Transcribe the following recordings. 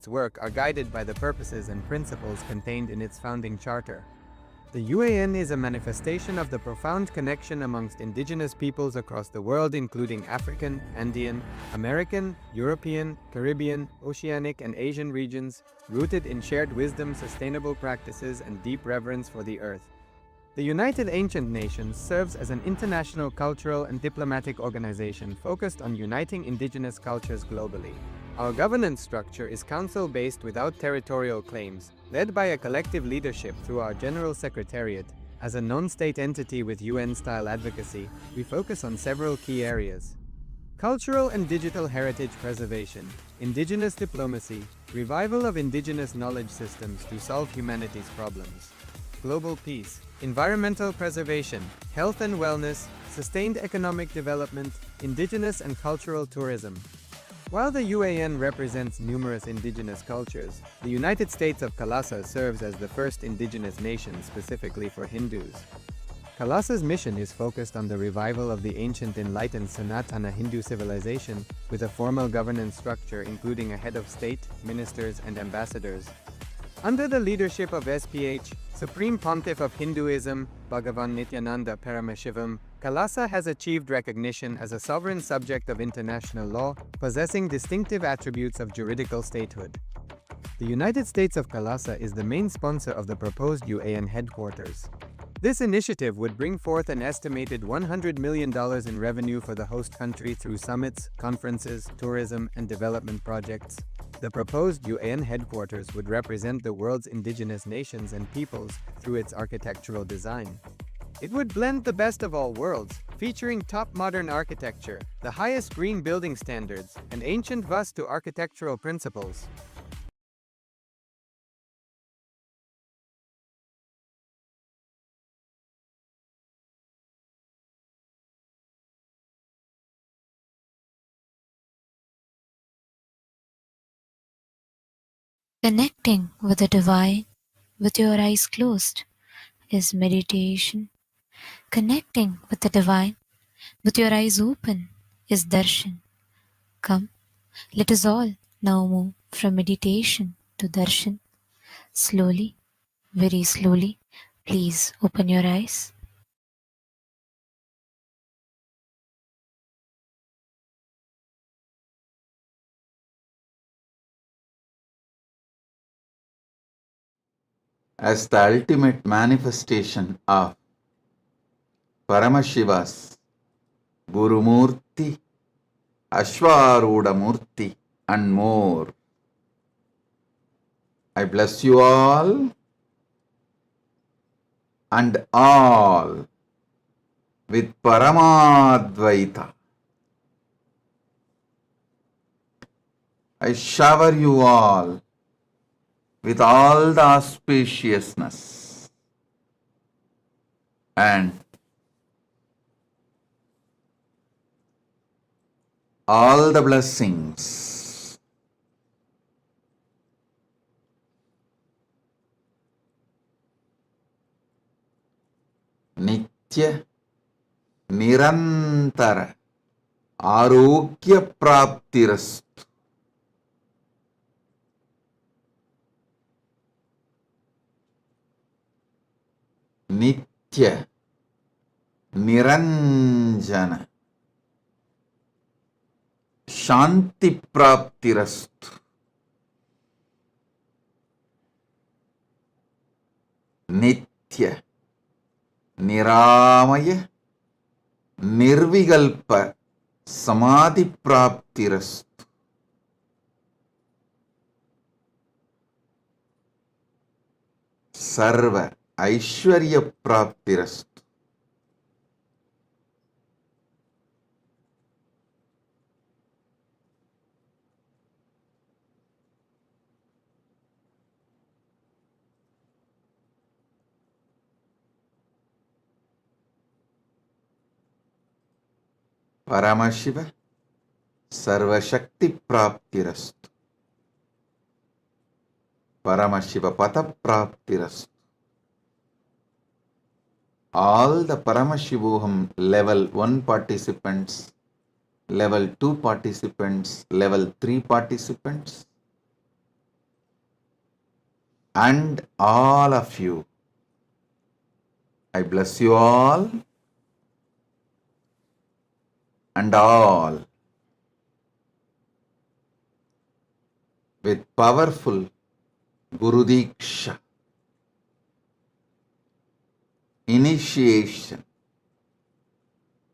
Its work are guided by the purposes and principles contained in its founding charter. The UAN is a manifestation of the profound connection amongst indigenous peoples across the world, including African, Andean, American, European, Caribbean, Oceanic, and Asian regions, rooted in shared wisdom, sustainable practices, and deep reverence for the earth. The United Ancient Nations serves as an international cultural and diplomatic organization focused on uniting indigenous cultures globally. Our governance structure is council-based without territorial claims, led by a collective leadership through our General Secretariat. As a non-state entity with UN-style advocacy, we focus on several key areas: cultural and digital heritage preservation, indigenous diplomacy, revival of indigenous knowledge systems to solve humanity's problems, global peace, environmental preservation, health and wellness, sustained economic development, indigenous and cultural tourism. While the UAN represents numerous indigenous cultures, the United States of KAILASA serves as the first indigenous nation specifically for Hindus. KAILASA's mission is focused on the revival of the ancient enlightened Sanatana Hindu civilization with a formal governance structure including a head of state, ministers, and ambassadors. Under the leadership of SPH, Supreme Pontiff of Hinduism, BHAGAVAN Nityananda Paramashivam, KAILASA has achieved recognition as a sovereign subject of international law, possessing distinctive attributes of juridical statehood. The United States of KAILASA is the main sponsor of the proposed UAN headquarters. This initiative would bring forth an estimated $100 million in revenue for the host country through summits, conferences, tourism, and development projects. The proposed UAN headquarters would represent the world's indigenous nations and peoples through its architectural design. It would blend the best of all worlds, featuring top modern architecture, the highest green building standards, and ancient Vastu architectural principles. Connecting with the divine with your eyes closed is meditation. Connecting with the divine with your eyes open is darshan. Come, let us all now move from meditation to darshan. Slowly, very slowly, please open your eyes. As the ultimate manifestation of Paramashiva's Gurumurti, Ashwarudamurti, and more. I bless you all and all with Paramadvaita. I shower you all with all the auspiciousness and all the blessings. Nitya Nirantara Arogya Praptirastu. Nitya Niranjana Shanti Praptirastu. Nitya Niramaya Nirvigalpa Samadhi Praptirastu. Sarva Aishwarya Praptirastu. Paramashiva Sarva Shakti Praptirastu. Paramashiva Pata Praptirastu. All the Paramashivoham level 1 participants, level 2 participants, level 3 participants, and all of you. I bless you all and all with powerful Guru Diksha, initiation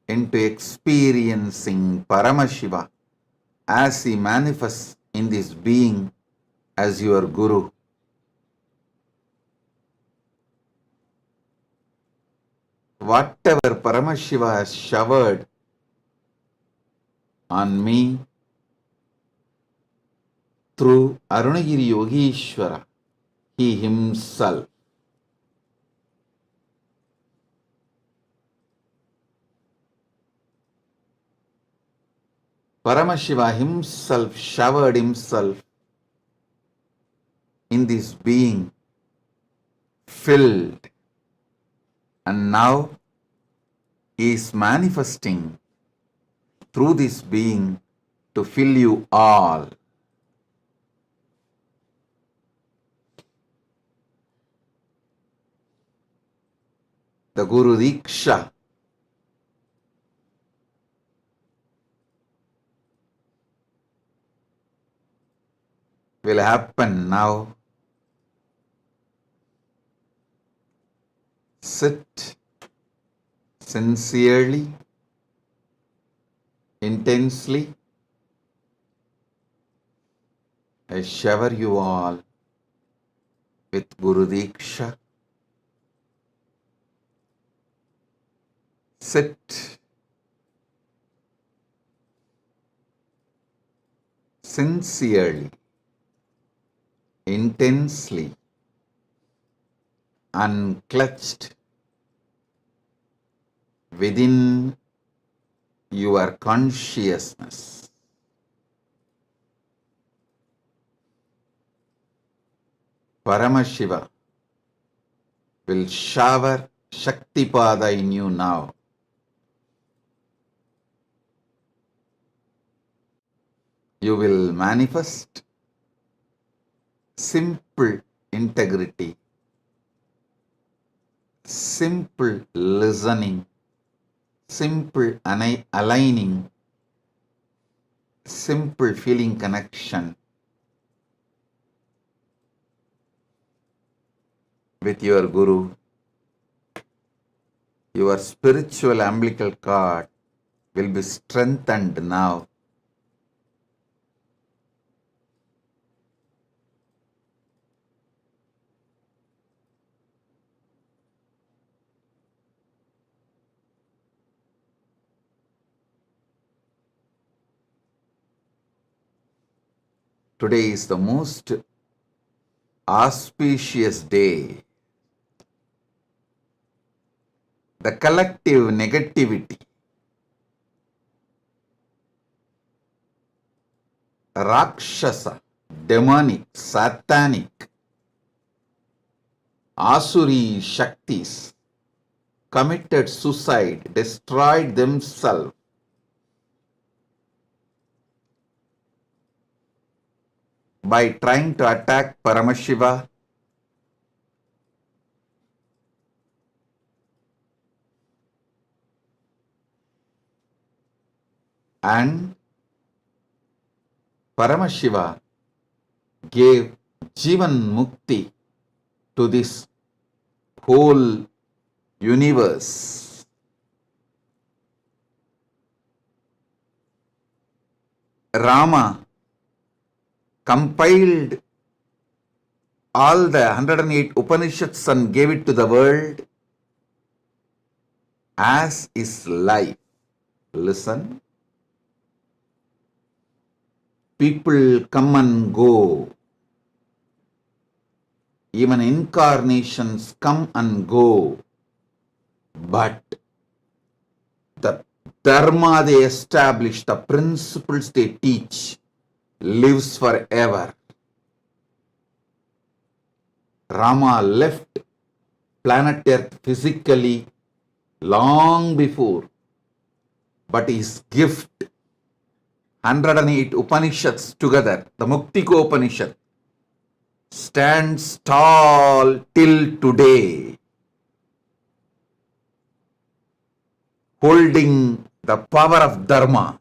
into experiencing Paramashiva as he manifests in this being as your Guru. Whatever Paramashiva has showered on me through Arunagiri Yogeshwara, he himself Paramashiva himself showered himself in this being, filled, and now he is manifesting through this being to fill you all. The Guru Diksha will happen now. Sit sincerely, intensely. I shower you all with Guru Diksha. Sit sincerely, intensely, unclutched within your consciousness. Paramashiva will shower Shaktipada in you now. You will manifest simple integrity, simple listening, simple aligning, simple feeling connection with your Guru. Your spiritual umbilical cord will be strengthened now. Today is the most auspicious day. The collective negativity, Rakshasa, demonic, satanic, Asuri Shaktis committed suicide, destroyed themselves by trying to attack Paramashiva. And Paramashiva gave Jeevan Mukthi to this whole universe. Rama compiled all the 108 Upanishads and gave it to the world as his life. Listen. People come and go. Even incarnations come and go. But the dharma they establish, the principles they teach, lives forever. Rama left planet Earth physically long before, but his gift, 108 Upanishads together, the Muktiko Upanishad, stands tall till today, holding the power of Dharma,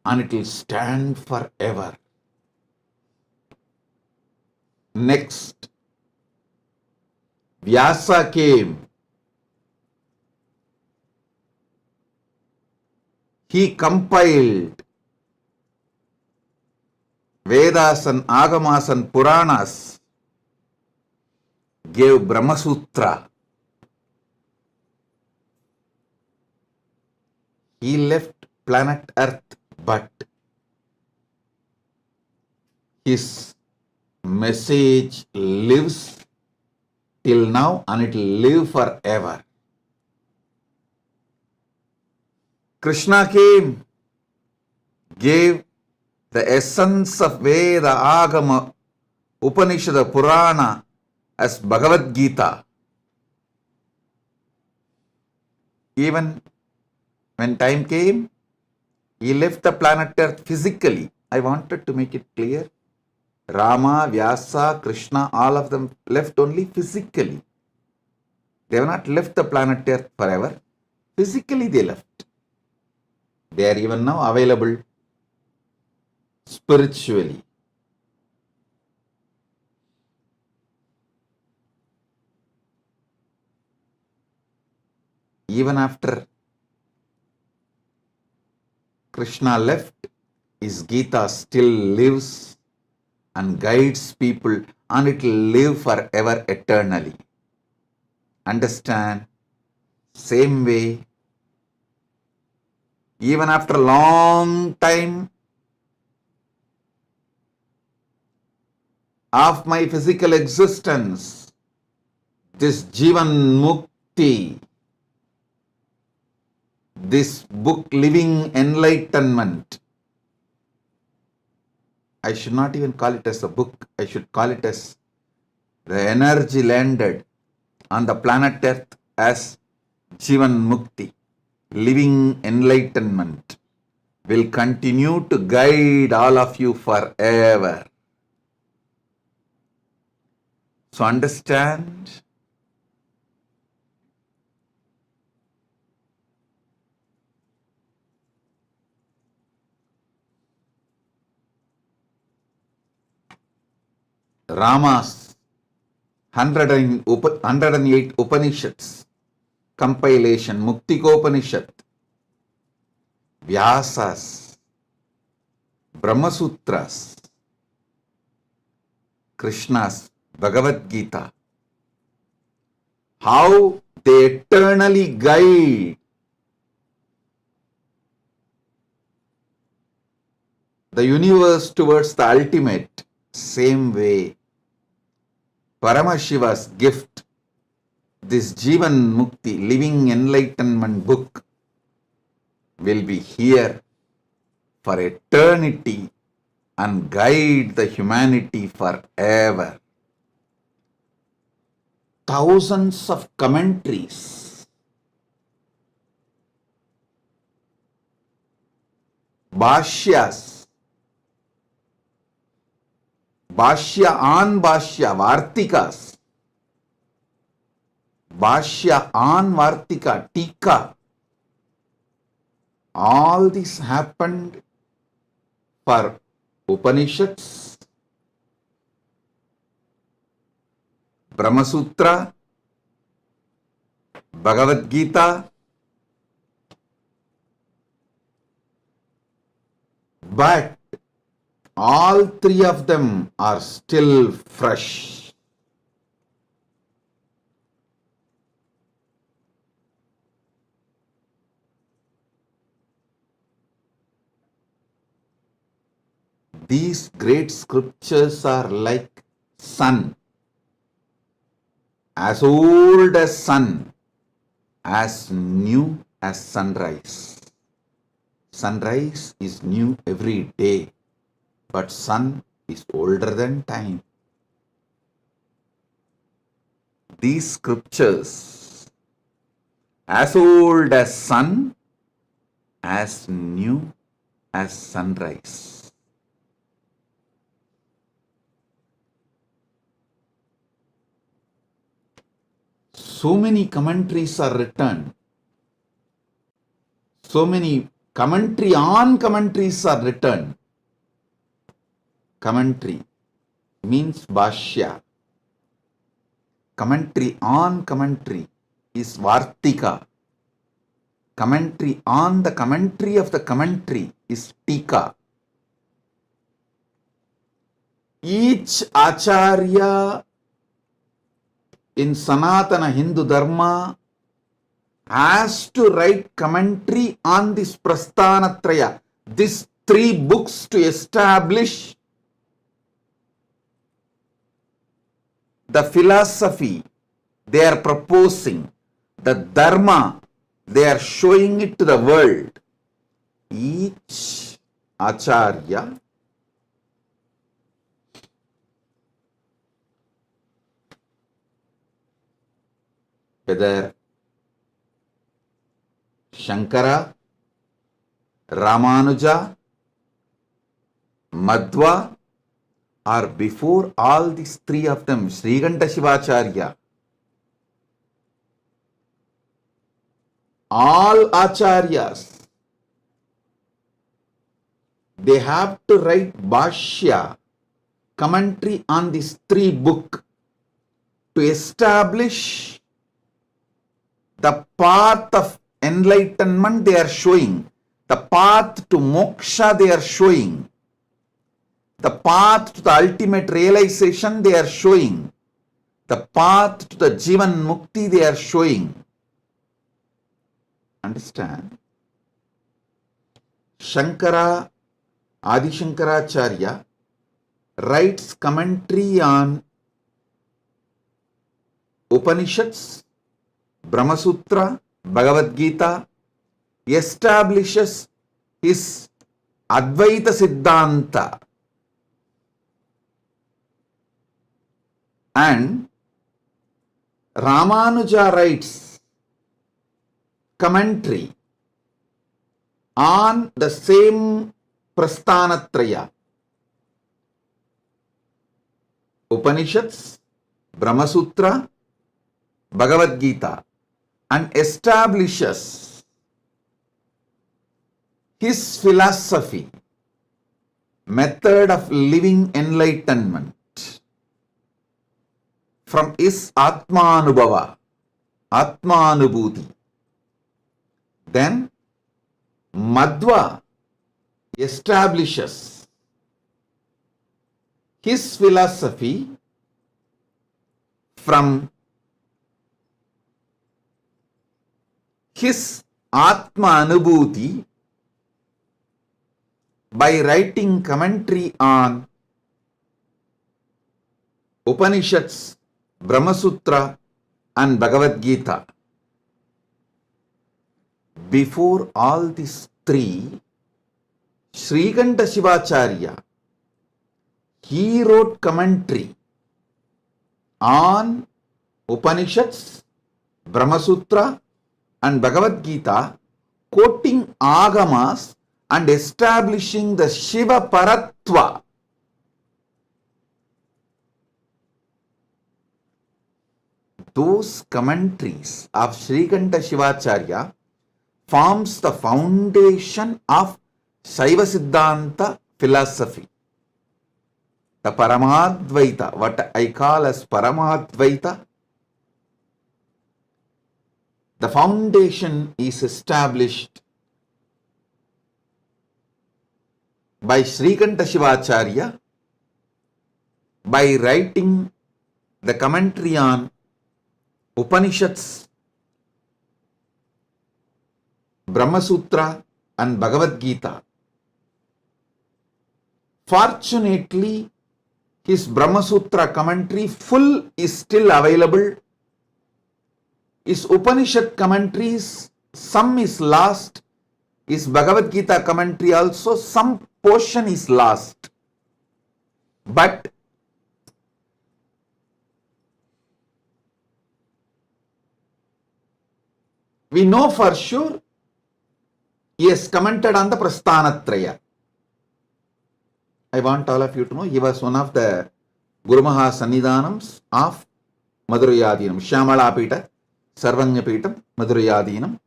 and it will stand forever. Next, Vyasa came. He compiled Vedas and Agamas and Puranas, gave Brahma Sutra. He left planet Earth, but his message lives till now and it will live forever. Krishna came, gave the essence of Veda, Agama, Upanishad, Purana as Bhagavad Gita. Even when time came, he left the planet Earth physically. I wanted to make it clear. Rama, Vyasa, Krishna, all of them left only physically. They have not left the planet Earth forever. Physically they left. They are even now available spiritually. Even after Krishna left, his Gita still lives and guides people, and it will live forever eternally. Understand? Same way, even after a long time of my physical existence, this Jeevan Mukthi, this book Living Enlightenment, I should not even call it as a book, I should call it as the energy landed on the planet Earth as Jeevan Mukthi, Living Enlightenment, will continue to guide all of you forever. So understand, Rama's 108 Upanishads, compilation Muktikopanishad, Vyasa's, Brahma Sutras, Krishna's Bhagavad Gita, how they eternally guide the universe towards the ultimate. Same way, Paramashiva's gift, this Jeevan Mukti, Living Enlightenment book, will be here for eternity and guide the humanity forever. Thousands of commentaries, Bhashyas, Bhashya on Bhashya, Vartikas, Bhashya on Vartika, Tika, all this happened for Upanishads, Brahma Sutra, Bhagavad Gita, but all three of them are still fresh. These great scriptures are like sun, as old as sun, as new as sunrise. Sunrise is new every day, but sun is older than time. These scriptures, as old as sun, as new as sunrise. So many commentaries are written. So many commentaries are written. Commentary means bhashya. Commentary on commentary is vartika. Commentary on the commentary of the commentary is tika. Each acharya in Sanatana Hindu Dharma has to write commentary on this Prasthanatraya, these 3 books to establish the philosophy they are proposing, the Dharma they are showing it to the world. Each acharya whether Shankara, Ramanuja, Madhva, or before all these 3 of them, Srikanta Shivacharya, all acharyas, they have to write bhashya, commentary on these 3 books to establish the path of enlightenment they are showing, the path to moksha they are showing, the path to the ultimate realization they are showing, the path to the Jeevan Mukthi they are showing. Understand? Shankara, Adi Shankaracharya writes commentary on Upanishads, Brahma Sutra, Bhagavad Gita, establishes his Advaita Siddhanta, and Ramanuja writes commentary on the same Prasthanatraya, Upanishads, Brahma Sutra, Bhagavad Gita, and establishes his philosophy, method of living enlightenment from his Atmanubhava, Atmanubhuti. Then Madhva establishes his philosophy from his Atma Anubhuti by writing commentary on Upanishads, Brahma Sutra, and Bhagavad Gita. Before all these 3, Srikanta Shivacharya, he wrote commentary on Upanishads, Brahma Sutra, and Bhagavad Gita, quoting Agamas and establishing the Shiva Paratva. Those commentaries of Srikanta Shivacharya forms the foundation of Shaiva Siddhanta philosophy. The Paramadvaita, what I call as Paramadvaita, the foundation is established by Srikanta Shivacharya by writing the commentary on Upanishads, Brahma Sutra, and Bhagavad Gita. Fortunately, his Brahma Sutra commentary full is still available. His Upanishad commentaries, some is lost. His Bhagavad Gita commentary also, some portion is lost. But we know for sure he has commented on the Prasthanatraya. I want all of you to know he was one of the Gurumaha Sannidhanams of Madurayadinam, Shyamala Pita, Sarvagnapeetam, Madhurayadinam.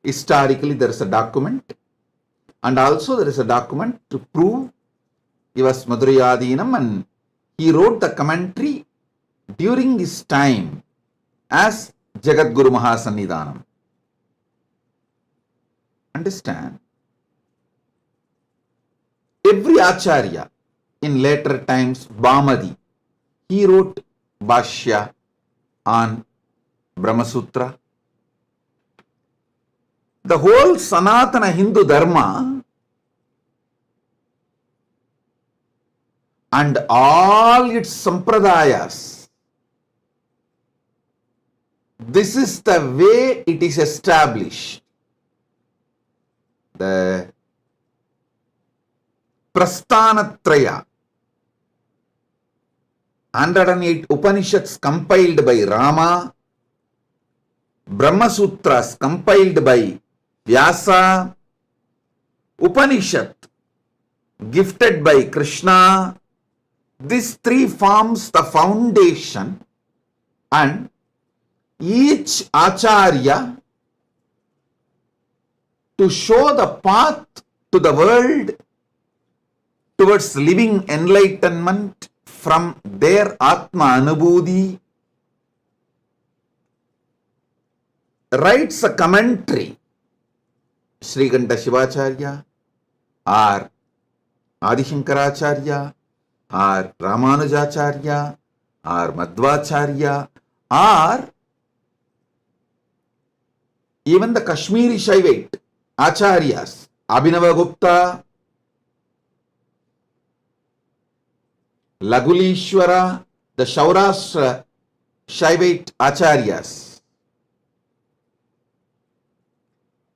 Historically, there is a document, and also there is a document to prove he was Madhurayadinam, and he wrote the commentary during his time as Jagadguru Mahasannidhanam. Understand? Every Acharya in later times, Bhamadi, he wrote Bhashya on Brahmasutra. The whole Sanatana Hindu Dharma and all its sampradayas, this is the way it is established. The Prasthanatraya, 108 Upanishads compiled by Rama, Brahmasutras compiled by Vyasa, Upanishad gifted by Krishna. These three forms the foundation, and each Acharya to show the path to the world towards living enlightenment from their Atma Anubhuti, writes a commentary. Srikanta Shivacharya or Adi Shankaracharya or Ramanujacharya or Madhvacharya or even the Kashmiri Shaivite Acharyas, Abhinavagupta, Lagulishwara, the Shaurashtra Shaivite Acharyas.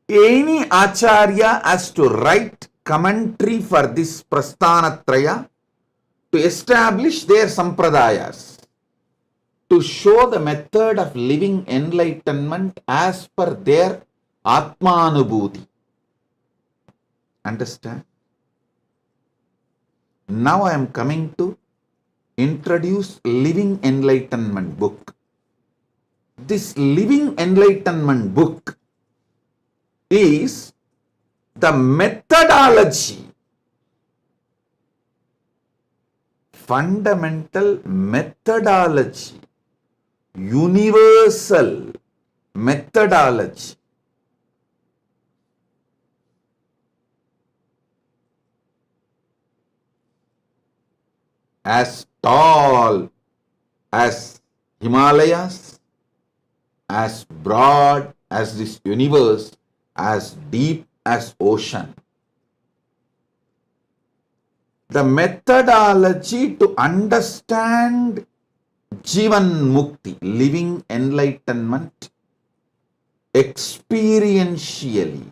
Any Acharya has to write commentary for this Prasthanatraya to establish their sampradayas, to show the method of living enlightenment as per their Atmanubhuti. Understand? Now I am coming to introduce Living Enlightenment book. This Living Enlightenment book is the methodology, fundamental methodology, universal methodology as tall as Himalayas, as broad as this universe, as deep as ocean. The methodology to understand Jeevan Mukthi, living enlightenment, experientially.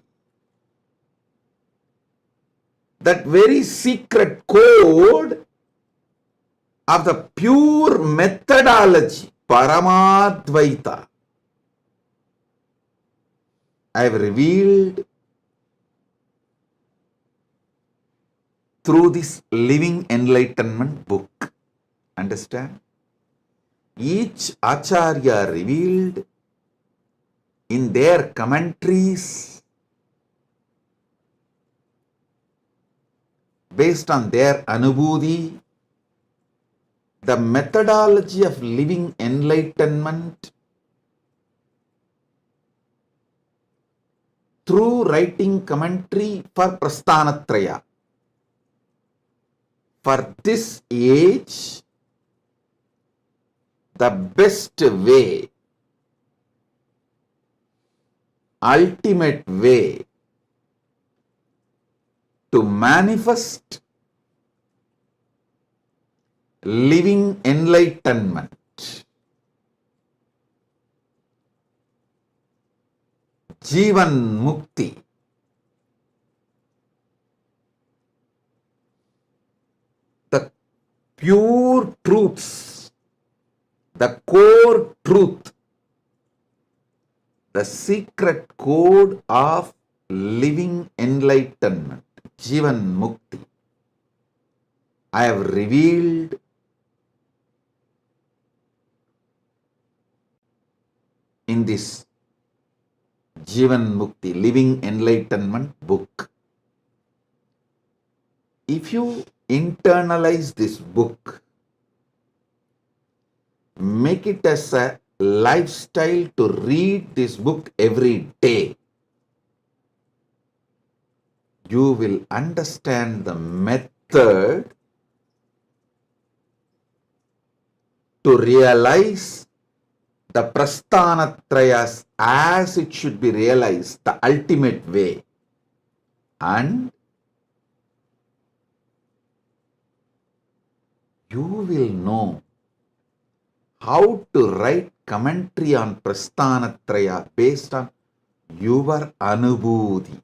That very secret code of the pure methodology, Paramadvaita, I have revealed through this Living Enlightenment book. Understand? Each Acharya revealed in their commentaries based on their Anubhuti, the methodology of living enlightenment through writing commentary for Prasthanatraya. For this age, the best way, ultimate way to manifest living enlightenment, Jeevan Mukthi, the pure truths, the core truth, the secret code of living enlightenment, Jeevan Mukthi, I have revealed in this Jeevan Mukthi, Living Enlightenment book. If you internalize this book, make it as a lifestyle to read this book every day, you will understand the method to realize the Prasthanatrayas as it should be realized, the ultimate way. And you will know how to write commentary on Prasthanatraya based on your Anubhuti.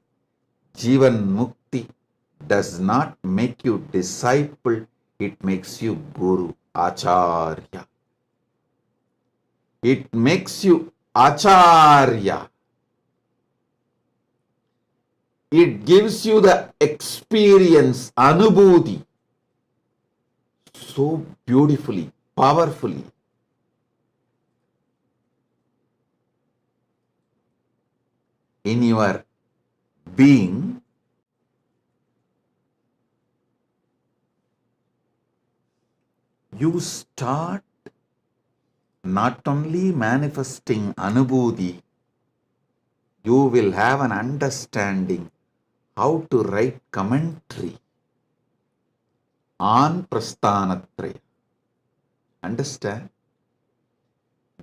Jeevan Mukti does not make you disciple, it makes you Guru, Acharya. It makes you Acharya. It gives you the experience, Anubhuti, so beautifully, powerfully. In your being, you start not only manifesting Anubhuti, you will have an understanding how to write commentary on Prasthanatraya. Understand?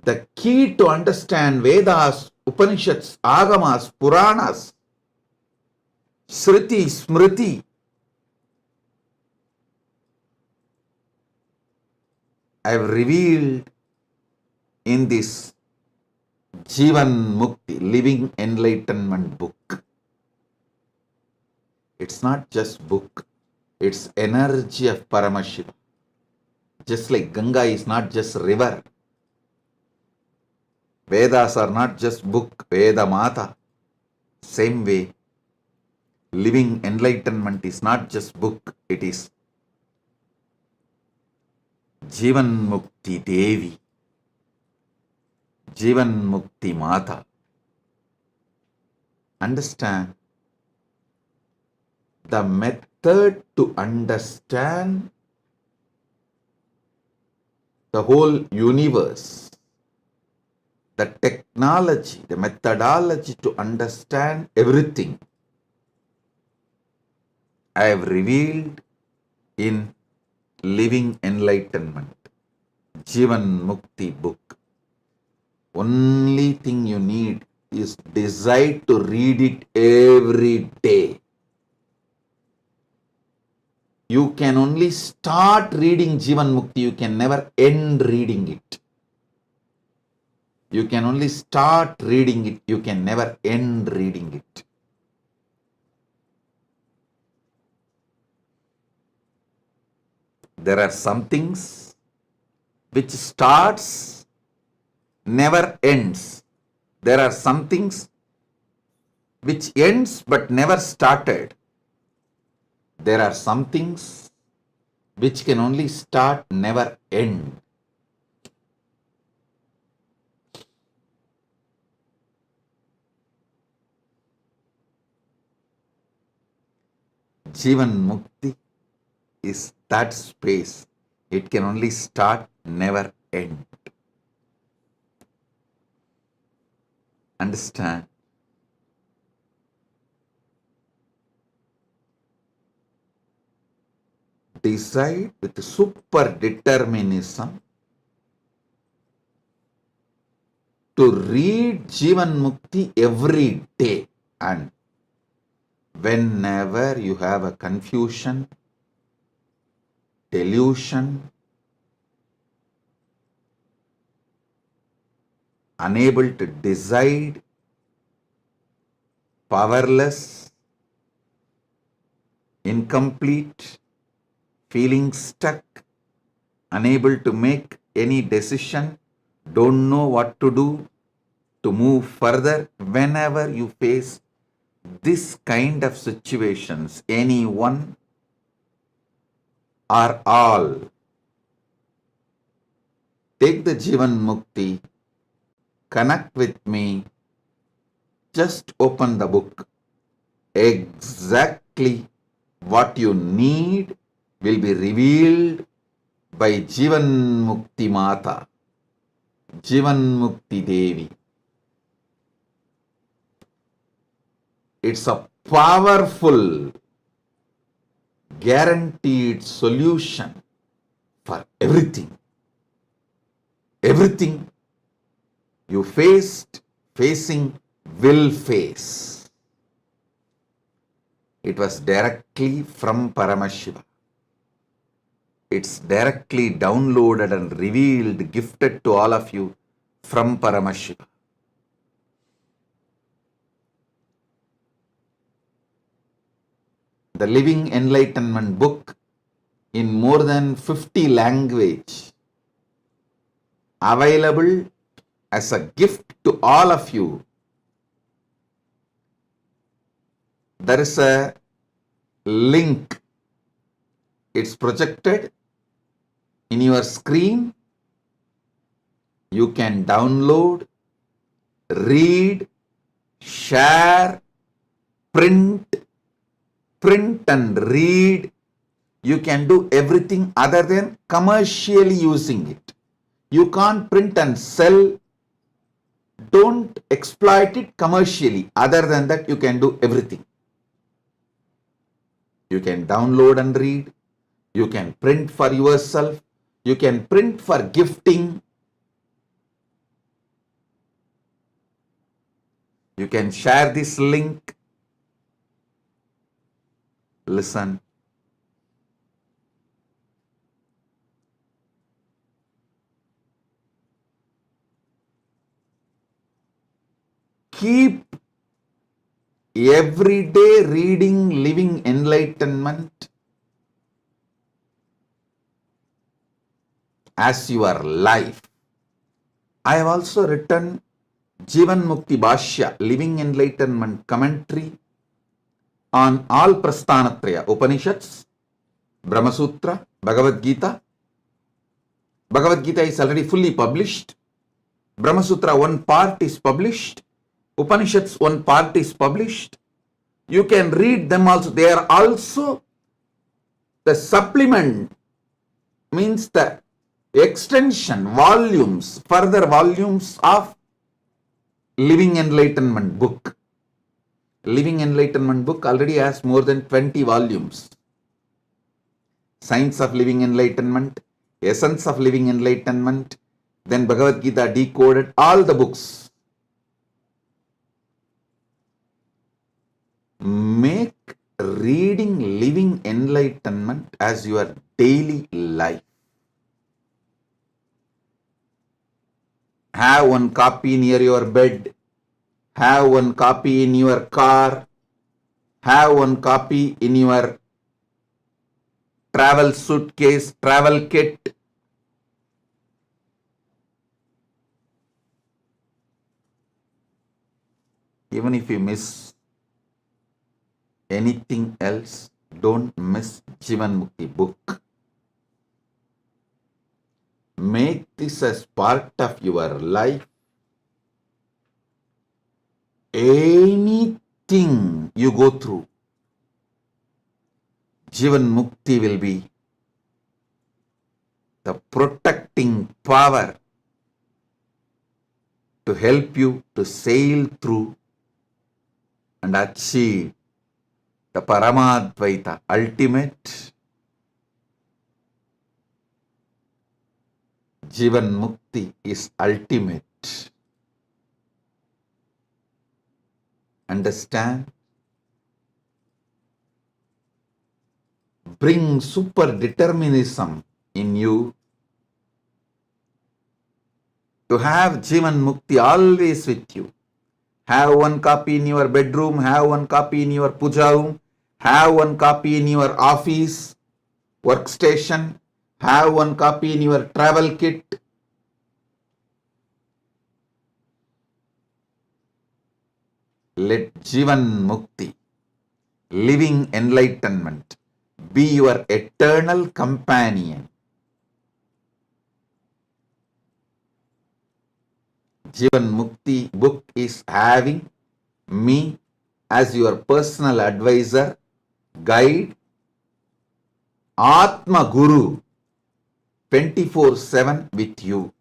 The key to understand Vedas, Upanishads, Agamas, Puranas, Sriti, Smriti, I have revealed in this Jeevan Mukthi, Living Enlightenment book. It's not just book, it's energy of Paramashiva. Just like Ganga is not just river, Vedas are not just book, Veda Mata. Same way, Living Enlightenment is not just book, it is Jeevan Mukti Devi, Jeevan Mukti Mata. Understand? The method to understand the whole universe, the technology, the methodology to understand everything, I have revealed in Living Enlightenment, Jeevan Mukti book. Only thing you need is desire to read it every day. You can only start reading Jeevan Mukti, you can never end reading it. You can only start reading it, you can never end reading it. There are some things which starts, never ends. There are some things which ends but never started. There are some things which can only start, never end. Jeevan Mukti is that space. It can only start, never end. Understand? Decide with super determinism to read Jeevan Mukti every day, and whenever you have a confusion, delusion, unable to decide, powerless, incomplete, feeling stuck, unable to make any decision, don't know what to do to move further, whenever you face this kind of situations, any one or all, take the Jeevan Mukti connect with me, just open the book. Exactly what you need will be revealed by Jeevan Mukthi Mata, Jeevan Mukthi Devi. It's a powerful, guaranteed solution for everything. Everything you facing, will face. It was directly from Paramashiva. It's directly downloaded and revealed, gifted to all of you from Paramashiva. The Living Enlightenment book in more than 50 languages, available as a gift to all of you. There is a link. It's projected in your screen. You can download, read, share, print and read. You can do everything other than commercially using it. You can't print and sell. Don't exploit it commercially. Other than that, you can do everything. You can download and read. You can print for yourself. You can print for gifting. You can share this link. Listen. Keep everyday reading Living Enlightenment as your life. I have also written Jeevan Mukthi Bhashya, Living Enlightenment commentary on all Prasthanatraya, Upanishads, Brahma Sutra, Bhagavad Gita. Bhagavad Gita is already fully published. Brahma Sutra, one part is published. Upanishads, one part is published. You can read them also. They are also the supplement, means the extension, volumes, further volumes of Living Enlightenment book. Living Enlightenment book already has more than 20 volumes. Science of Living Enlightenment, Essence of Living Enlightenment, then Bhagavad Gita decoded, all the books. Make reading Living Enlightenment as your daily life. Have one copy near your bed. Have one copy in your car. Have one copy in your travel suitcase, travel kit. Even if you miss anything else, don't miss Jeevan Mukthi book. Make this as part of your life. Anything you go through, Jeevan Mukthi will be the protecting power to help you to sail through and achieve the Paramadvaita, ultimate. Jeevan Mukthi is ultimate. Understand? Bring super determinism in you to have Jeevan Mukthi always with you. Have one copy in your bedroom, have one copy in your puja room, have one copy in your office, workstation, have one copy in your travel kit. Let Jeevan Mukthi, Living Enlightenment, be your eternal companion. Jeevan Mukthi book is having me as your personal advisor, guide, Atma Guru, 24/7 with you.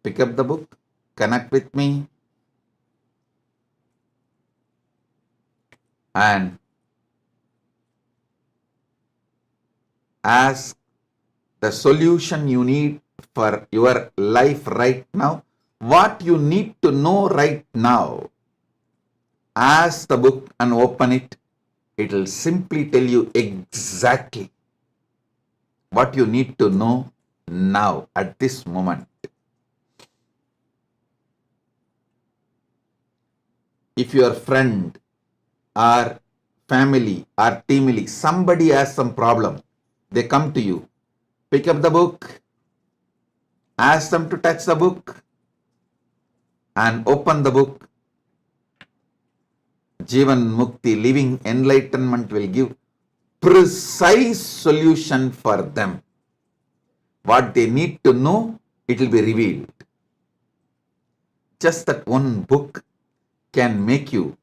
Pick up the book, connect with me, and ask the solution you need for your life right now, what you need to know right now. Ask the book and open it. It will simply tell you exactly what you need to know now at this moment. If your friend or family or team, somebody has some problem, they come to you, pick up the book, ask them to touch the book and open the book. Jeevan Mukthi, living enlightenment, will give precise solution for them. What they need to know, it will be revealed. Just that one book can make you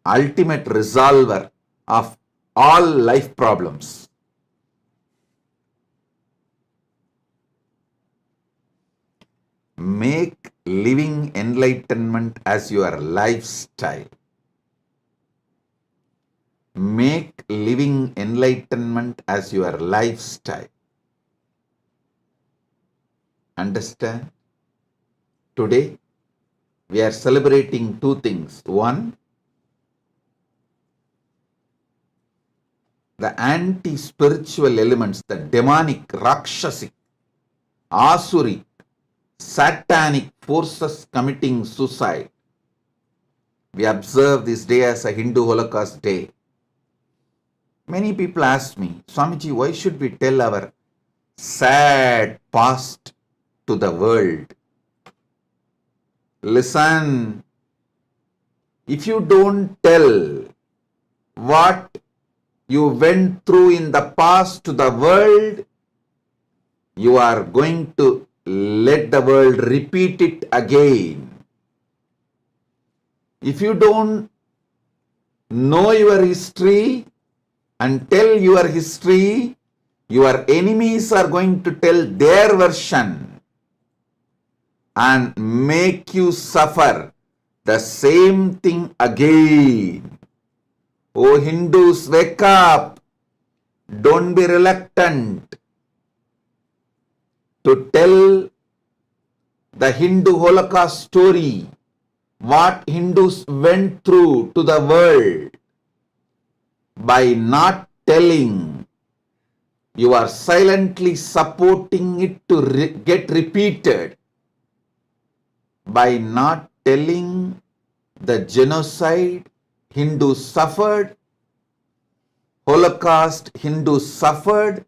ultimate resolver of all life problems. Make living enlightenment as your lifestyle. Make living enlightenment as your lifestyle. Understand? Today, we are celebrating two things. One, the anti-spiritual elements, the demonic, rakshasic, asuric, satanic forces committing suicide. We observe this day as a Hindu Holocaust Day. Many people ask me, Swamiji, why should we tell our sad past to the world? Listen, if you don't tell what you went through in the past to the world, you are going to let the world repeat it again. If you don't know your history and tell your history, your enemies are going to tell their version and make you suffer the same thing again. Oh Hindus, wake up. Don't be reluctant to tell the Hindu Holocaust story, what Hindus went through to the world. By not telling, you are silently supporting it to get repeated. By not telling the genocide Hindus suffered, Holocaust Hindus suffered,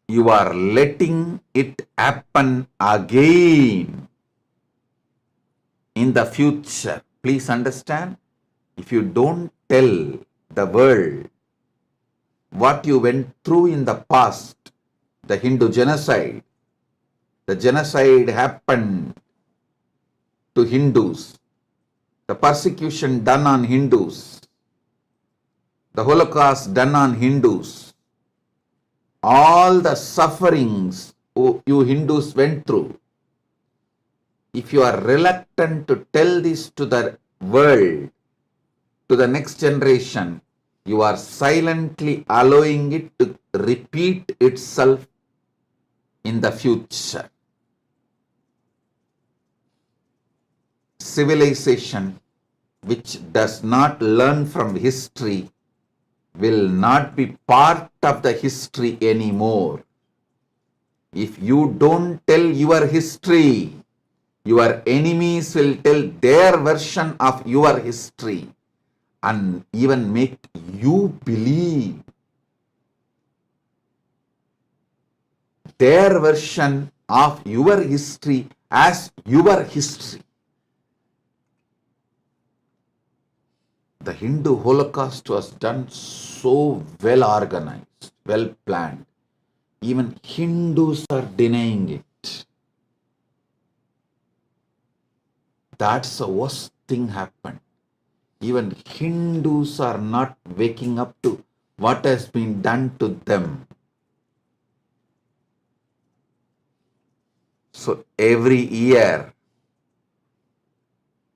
you are letting it happen again in the future. Please understand, if you don't tell the world what you went through in the past, the Hindu genocide, the genocide happened to Hindus, the persecution done on Hindus, the Holocaust done on Hindus, all the sufferings you Hindus went through. If you are reluctant to tell this to the world, to the next generation, you are silently allowing it to repeat itself in the future. Civilization which does not learn from history will not be part of the history anymore. If you don't tell your history, your enemies will tell their version of your history and even make you believe their version of your history as your history. The Hindu Holocaust was done so well organized, well planned. Even Hindus are denying it. That's the worst thing happened. Even Hindus are not waking up to what has been done to them. So every year,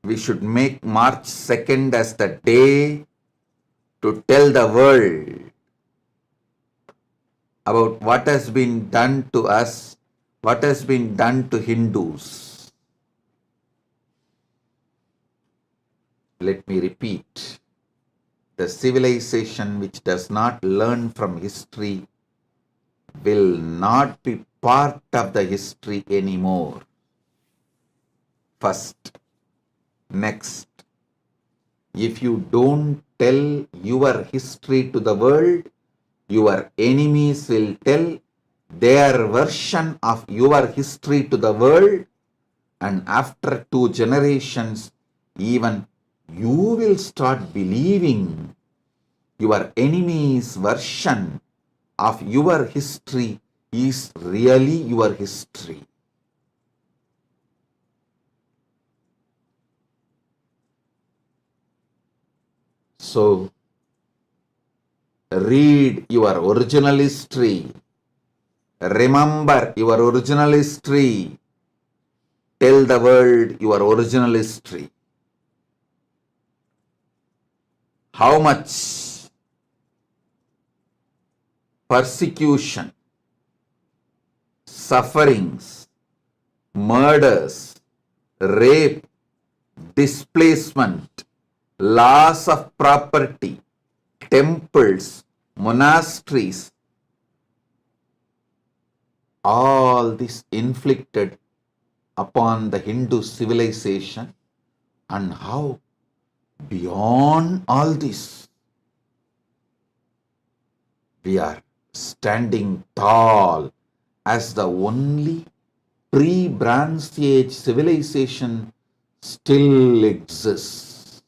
we should make March 2nd as the day to tell the world about what has been done to us, what has been done to Hindus. Let me repeat. The civilization which does not learn from history will not be part of the history anymore. First. Next. If you don't tell your history to the world, your enemies will tell their version of your history to the world, and after 2 generations, even you will start believing your enemy's version of your history is really your history. So, read your original history. Remember your original history. Tell the world your original history. How much persecution, sufferings, murders, rape, displacement, loss of property, temples, monasteries, all this inflicted upon the Hindu civilization, and how beyond all this we are standing tall as the only pre-Bronze Age civilization still exists.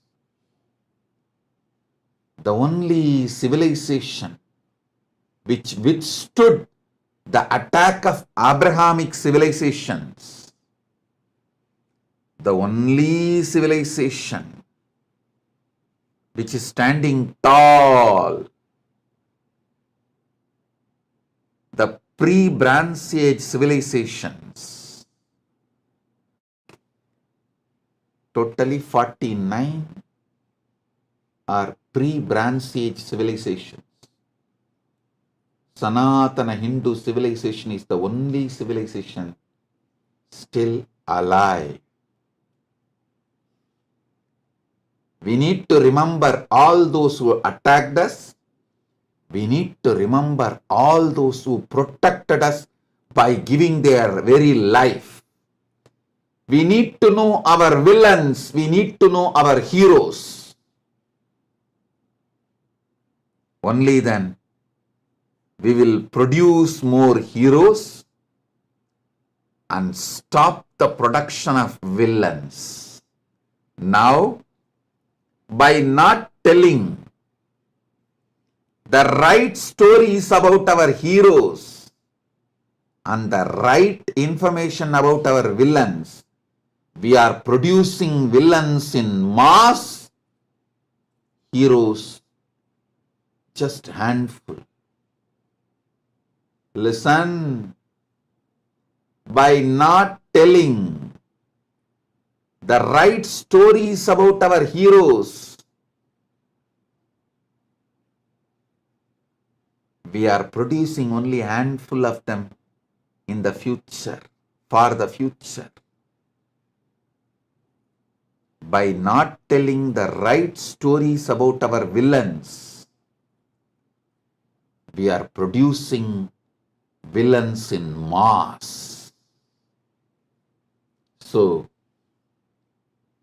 The only civilization which withstood the attack of Abrahamic civilizations. The only civilization which is standing tall. The pre-Bronze Age civilizations. Totally 49 are pre-Bronze Age civilizations. Sanatana Hindu civilization is the only civilization still alive. We need to remember all those who attacked us. We need to remember all those who protected us by giving their very life. We need to know our villains. We need to know our heroes. Only then we will produce more heroes and stop the production of villains. Now, by not telling the right stories about our heroes and the right information about our villains, we are producing villains in mass, heroes just handful. Listen, by not telling the right stories about our heroes, we are producing only a handful of them in the future, for the future. By not telling the right stories about our villains, we are producing villains in mass. So,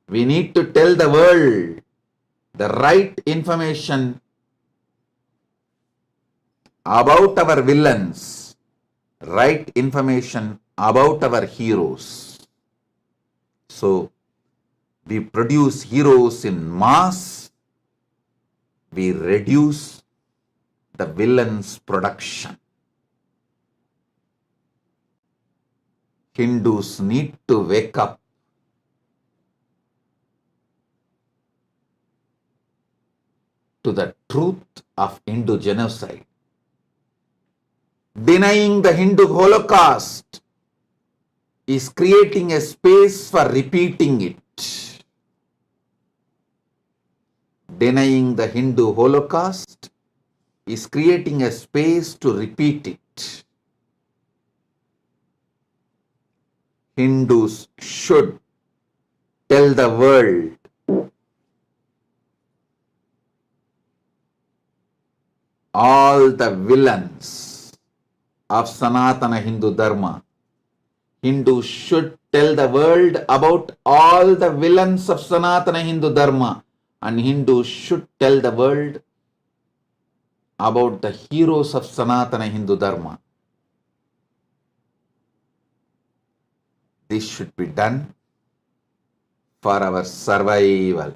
we need to tell the world the right information about our villains, right information about our heroes. So, we produce heroes in mass, we reduce the villains' production. Hindus need to wake up to the truth of Hindu genocide. Denying the Hindu Holocaust is creating a space for repeating it. Denying the Hindu Holocaust is creating a space to repeat it. Hindus should tell the world all the villains of Sanatana Hindu Dharma. Hindus should tell the world about all the villains of Sanatana Hindu Dharma, and Hindus should tell the world about the heroes of Sanatana Hindu Dharma. This should be done for our survival.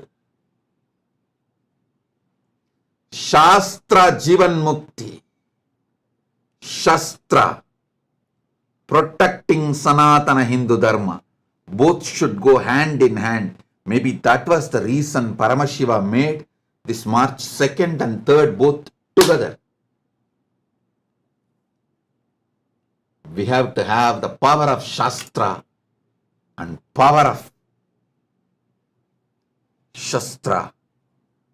Shastra Jeevan Mukthi. Shastra, protecting Sanatana Hindu Dharma. Both should go hand in hand. Maybe that was the reason Paramashiva made this March 2nd and 3rd both together. We have to have the power of Shastra and power of Shastra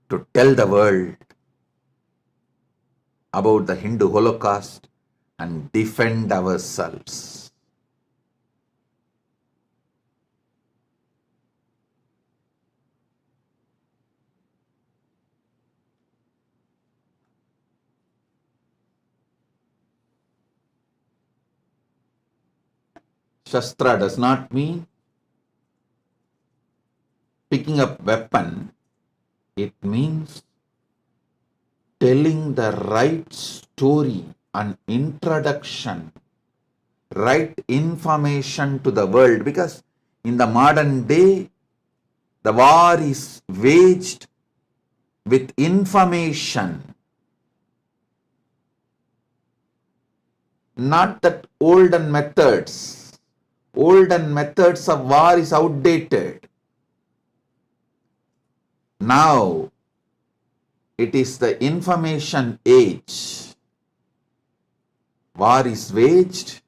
to tell the world about the Hindu Holocaust and defend ourselves. Shastra does not mean picking up weapon. It means telling the right story and introduction, right information to the world, because in the modern day, the war is waged with information. Not that olden methods. Olden methods of war is outdated. Now, it is the information age. War is waged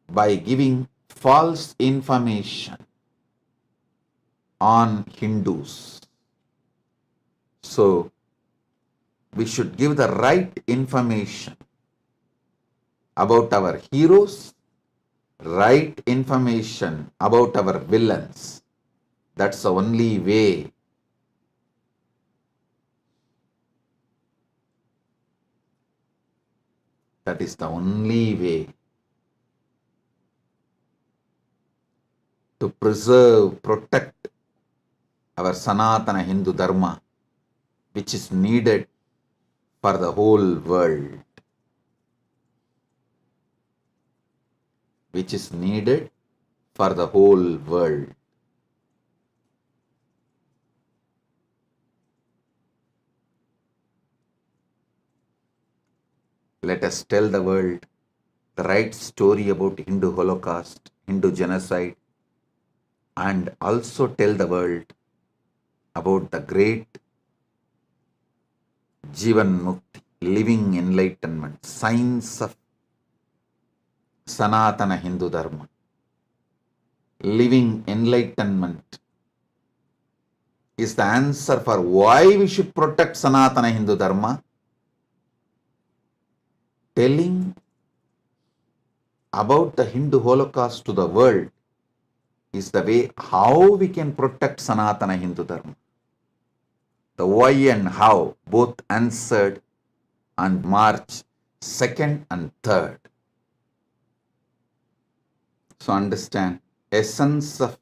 by giving false information on Hindus. So, we should give the right information about our heroes, right information about our villains. That's the only way. That is the only way to preserve, protect our Sanatana Hindu Dharma, which is needed for the whole world. Which is needed for the whole world. Let us tell the world the right story about Hindu Holocaust, Hindu genocide, and also tell the world about the great Jeevan Mukthi, living enlightenment, science of Sanatana Hindu Dharma. Living enlightenment is the answer for why we should protect Sanatana Hindu Dharma. Telling about the Hindu Holocaust to the world is the way how we can protect Sanatana Hindu Dharma. The why and how both answered on March 2nd and 3rd. So understand, essence of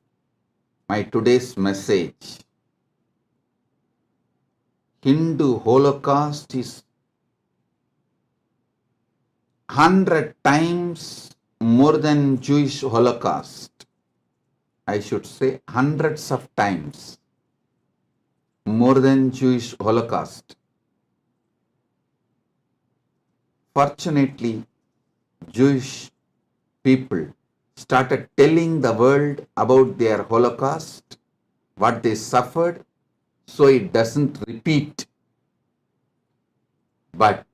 my today's message. Hindu Holocaust is 100 times more than Jewish Holocaust. I should say hundreds of times more than Jewish Holocaust. Fortunately, Jewish people started telling the world about their Holocaust, what they suffered, so it doesn't repeat. But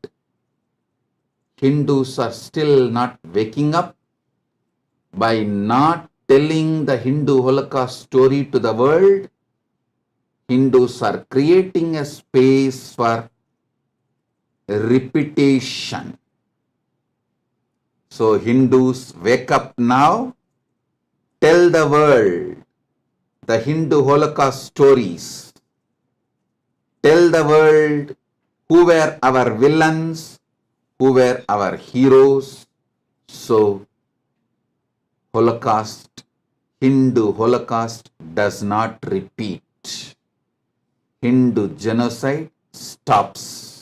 Hindus are still not waking up by not telling the Hindu Holocaust story to the world. Hindus are creating a space for repetition. So Hindus, wake up now, tell the world the Hindu Holocaust stories. Tell the world who were our villains, who were our heroes. So Holocaust, Hindu Holocaust does not repeat. Hindu genocide stops.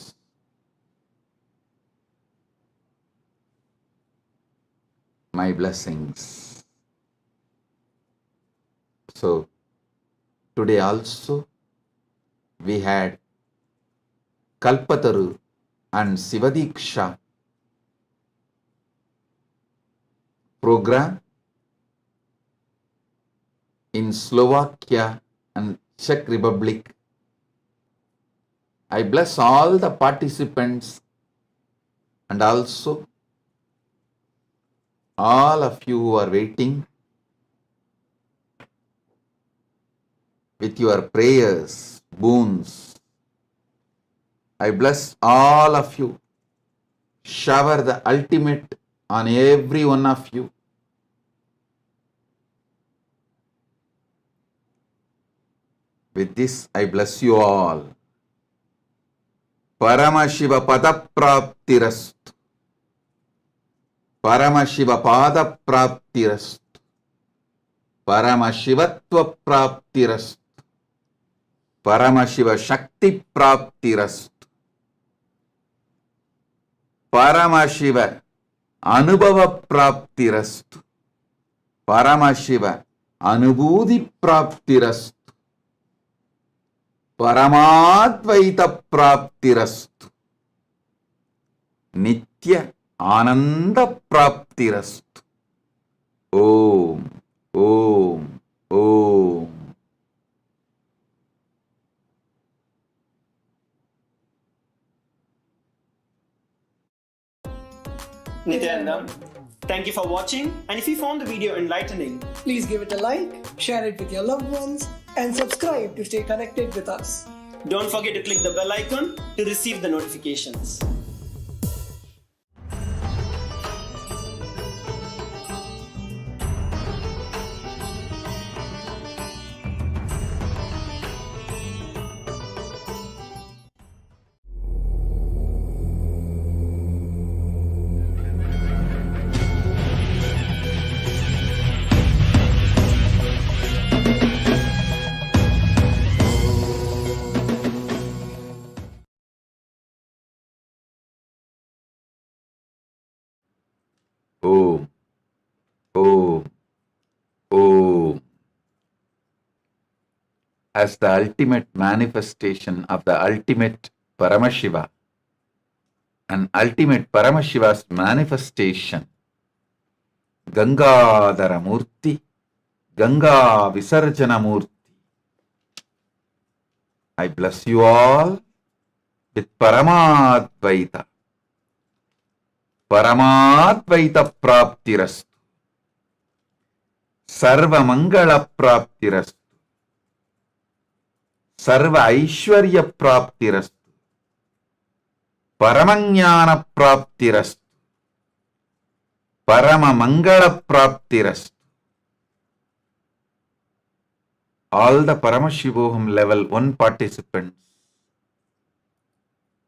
My blessings. So today also we had Kalpataru and Sivadiksha program in Slovakia and Czech Republic. I bless all the participants and also all of you who are waiting with your prayers, boons. I bless all of you. Shower the ultimate on every one of you. With this, I bless you all. Paramashiva Padapraptirastu. Paramashiva Padapraptirastu. Paramashivatva Praptirastu. Paramashiva Shakti Praptirastu. Paramashiva Anubhava Praptirastu. Paramashiva Anubhudi Praptirastu. Paramadvaita Praptirastu. Nitya Ananda Praptirastu. Om, Om, Om. Nityananda, thank you for watching, and if you found the video enlightening, please give it a like, share it with your loved ones, and subscribe to stay connected with us. don't forget to click the bell icon to receive the notifications. Om, Om, Om. As the ultimate manifestation of the ultimate Paramashiva and ultimate Paramashiva's manifestation, Gangadhara Murti, Ganga Visarjana Murti. I bless you all with Paramadvaita. Paramadvaita Praptirastu. Sarva Mangala Praptirastu. Sarva Aishwarya Praptirastu. Paramanyana Praptirastu. Parama Mangala Praptirastu. All the Paramashivoham level 1 participants,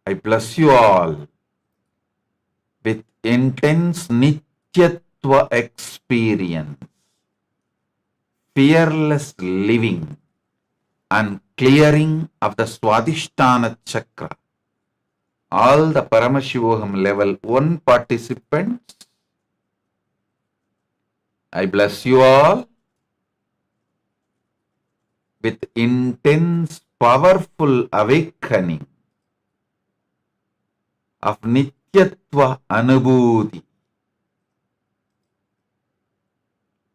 I bless you all with intense Nityatva experience, fearless living, and clearing of the Swadhisthana Chakra. All the Paramashivoham level 1 participants, I bless you all with intense, powerful awakening of Nityatva Anubhuti.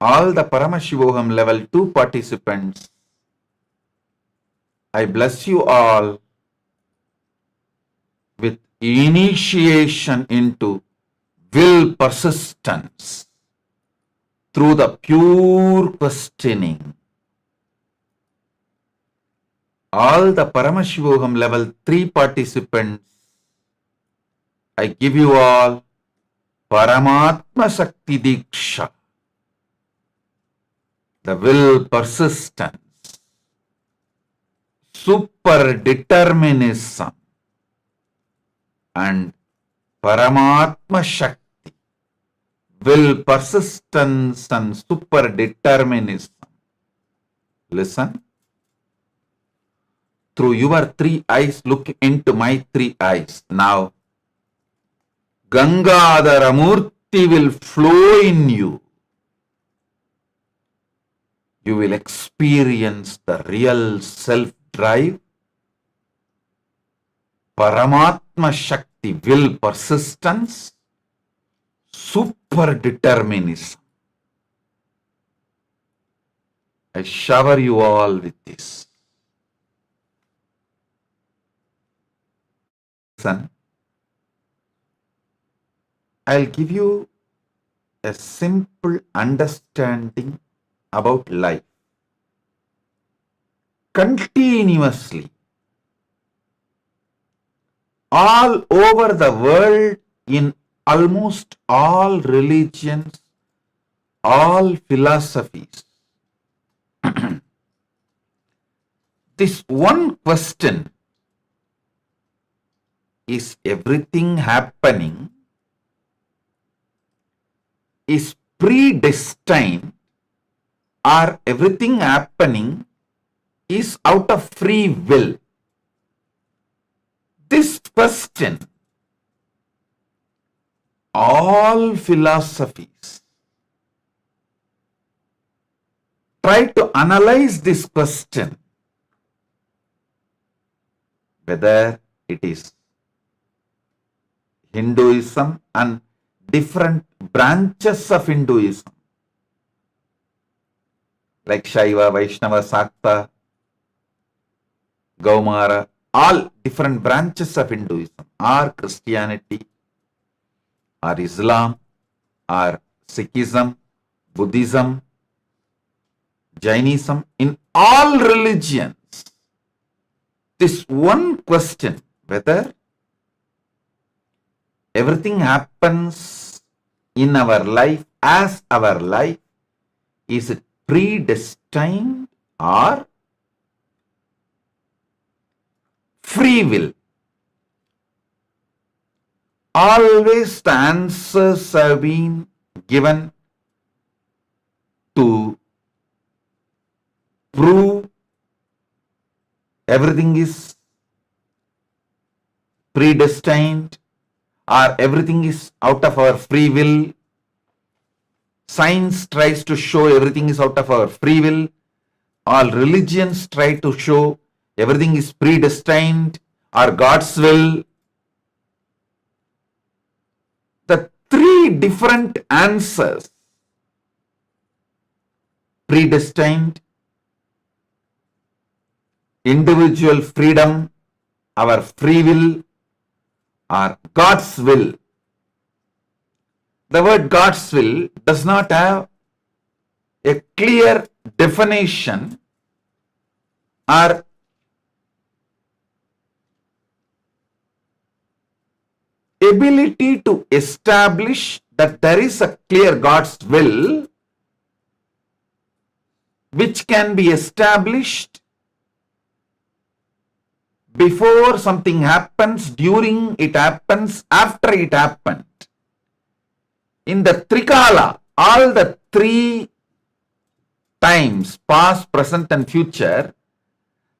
all the Paramashivoham level 2 participants, I bless you all with initiation into will persistence through the pure questioning. All the Paramashivoham level 3 participants, I give you all Paramatma Shakti Diksha, the will persistence, super determinism, and Paramatma Shakti, will persistence and super determinism. Listen. Through your 3 eyes, look into my 3 eyes. Now, Gangadhara Murti will flow in you. You will experience the real self-drive, Paramatma Shakti, will persistence, super determinism. I shower you all with this. Listen, I'll give you a simple understanding about life. Continuously, all over the world, in almost all religions, all philosophies, this one question, is everything happening, is predestined, or everything happening is out of free will? This question, all philosophies try to analyze this question, whether it is Hinduism and different branches of Hinduism, like Shaiva, Vaishnava, Sakta, Gaumara, all different branches of Hinduism, or Christianity, or Islam, or Sikhism, Buddhism, Jainism, in all religions, this one question, whether everything happens in our life as our life, is it predestined or free will? Always the answers have been given to prove everything is predestined or everything is out of our free will. Science tries to show everything is out of our free will. All religions try to show everything is predestined or God's will. The 3 different answers, predestined, individual freedom, our free will, or God's will. The word God's will does not have a clear definition or ability to establish that there is a clear God's will which can be established before something happens, during it happens, after it happened. In the Trikala, all the 3 times, past, present and future,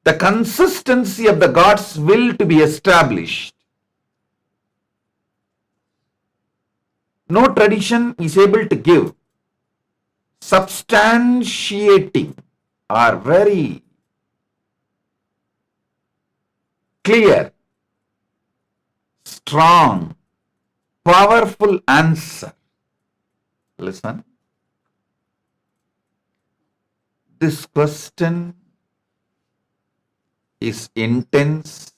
the consistency of the God's will to be established, no tradition is able to give, substantiating or very clear, strong, powerful answer. Listen. This question is intense.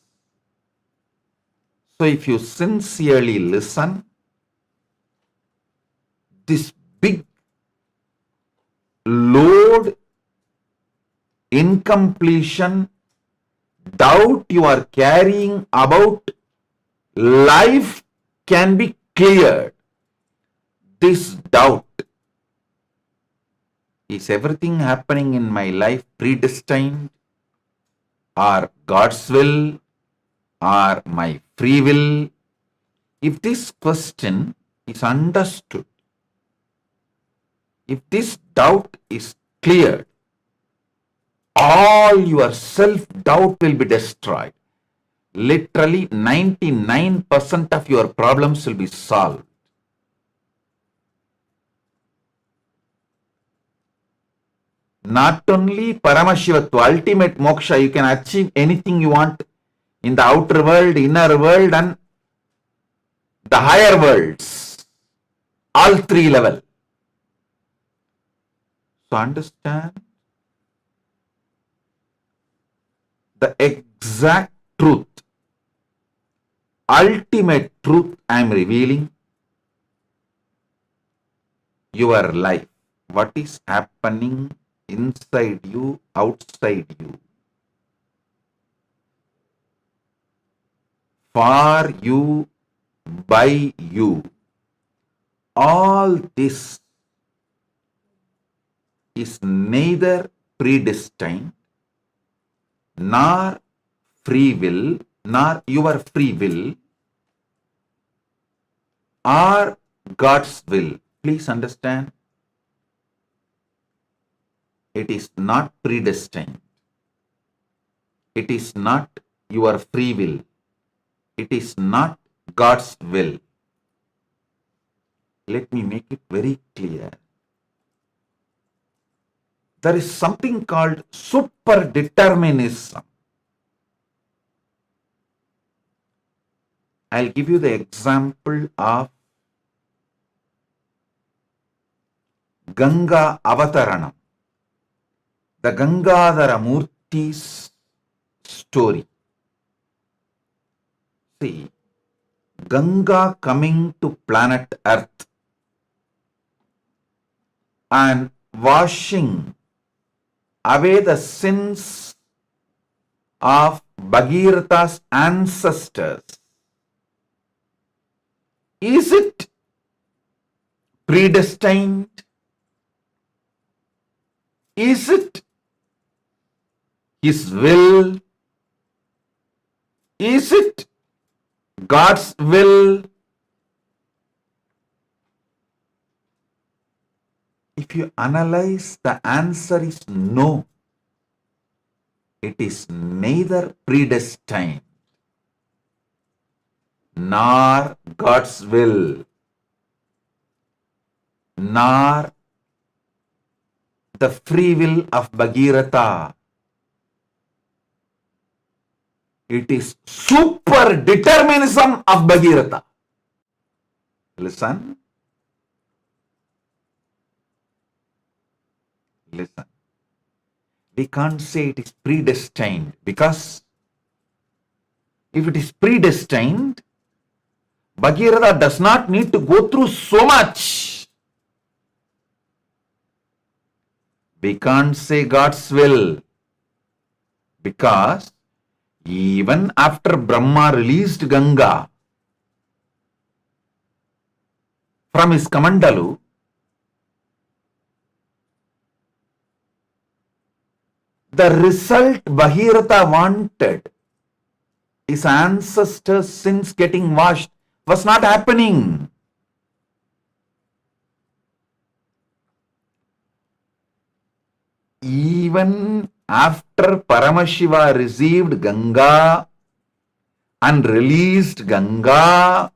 So if you sincerely listen, this big load, incompletion, doubt you are carrying about life can be cleared. This doubt, is everything happening in my life predestined, or God's will, or my free will? If this question is understood, if this doubt is cleared, all your self-doubt will be destroyed. Literally 99% of your problems will be solved. Not only Paramashivatva, ultimate moksha, you can achieve anything you want in the outer world, inner world, and the higher worlds. All three levels. So understand the exact truth, ultimate truth I am revealing. Your life, what is happening inside you, outside you, for you, by you, all this is neither predestined, nor free will, nor your free will, or God's will. Please understand, it is not predestined. It is not your free will. It is not God's will. Let me make it very clear. There is something called superdeterminism. I'll give you the example of Ganga Avataranam, the Gangadhara Murthi's story. See, Ganga coming to planet Earth and washing away the sins of Bhagirath's ancestors. Is it predestined? Is it His will? Is it God's will? If you analyze, the answer is no. It is neither predestined nor God's will, nor the free will of Bhagiratha. It is super determinism of Bhagiratha. Listen. Listen. We can't say it is predestined, because if it is predestined, Bhagiratha does not need to go through so much. We can't say God's will, because even after Brahma released Ganga from his Kamandalu, the result Bhagiratha wanted, his ancestors' sins getting washed, was not happening. Even after Paramashiva received Ganga and released Ganga,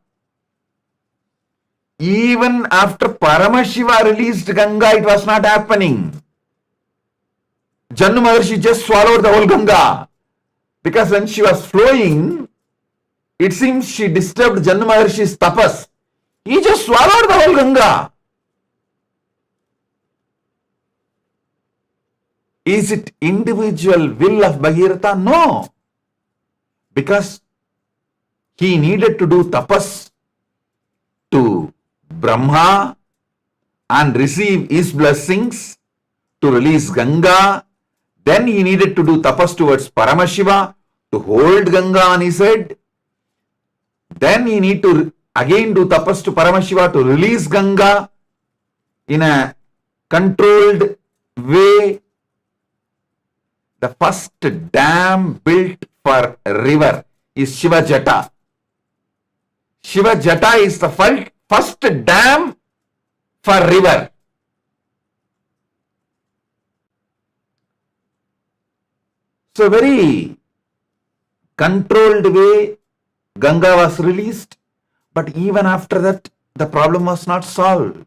even after Paramashiva released Ganga, it was not happening. Jannu Maharshi just swallowed the whole Ganga, because when she was flowing, it seems she disturbed Jannu Maharshi's tapas. He just swallowed the whole Ganga. Is it individual will of Bhagirath? No. Because he needed to do tapas to Brahma and receive his blessings to release Ganga. Then he needed to do tapas towards Paramashiva to hold Ganga on his head. Then he need to again do tapas to Paramashiva to release Ganga in a controlled way. The first dam built for a river is Shiva Jata. Shiva Jata is the first dam for river. So very controlled way Ganga was released, but even after that the problem was not solved.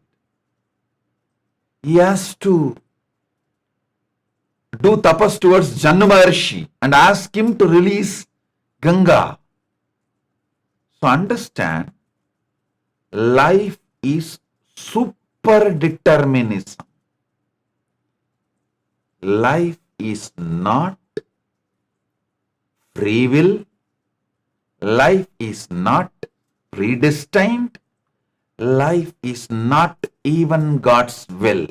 He has to do tapas towards Jannu Maharshi and ask him to release Ganga. So understand, life is super determinism. Life is not free will. Life is not predestined. Life is not even God's will.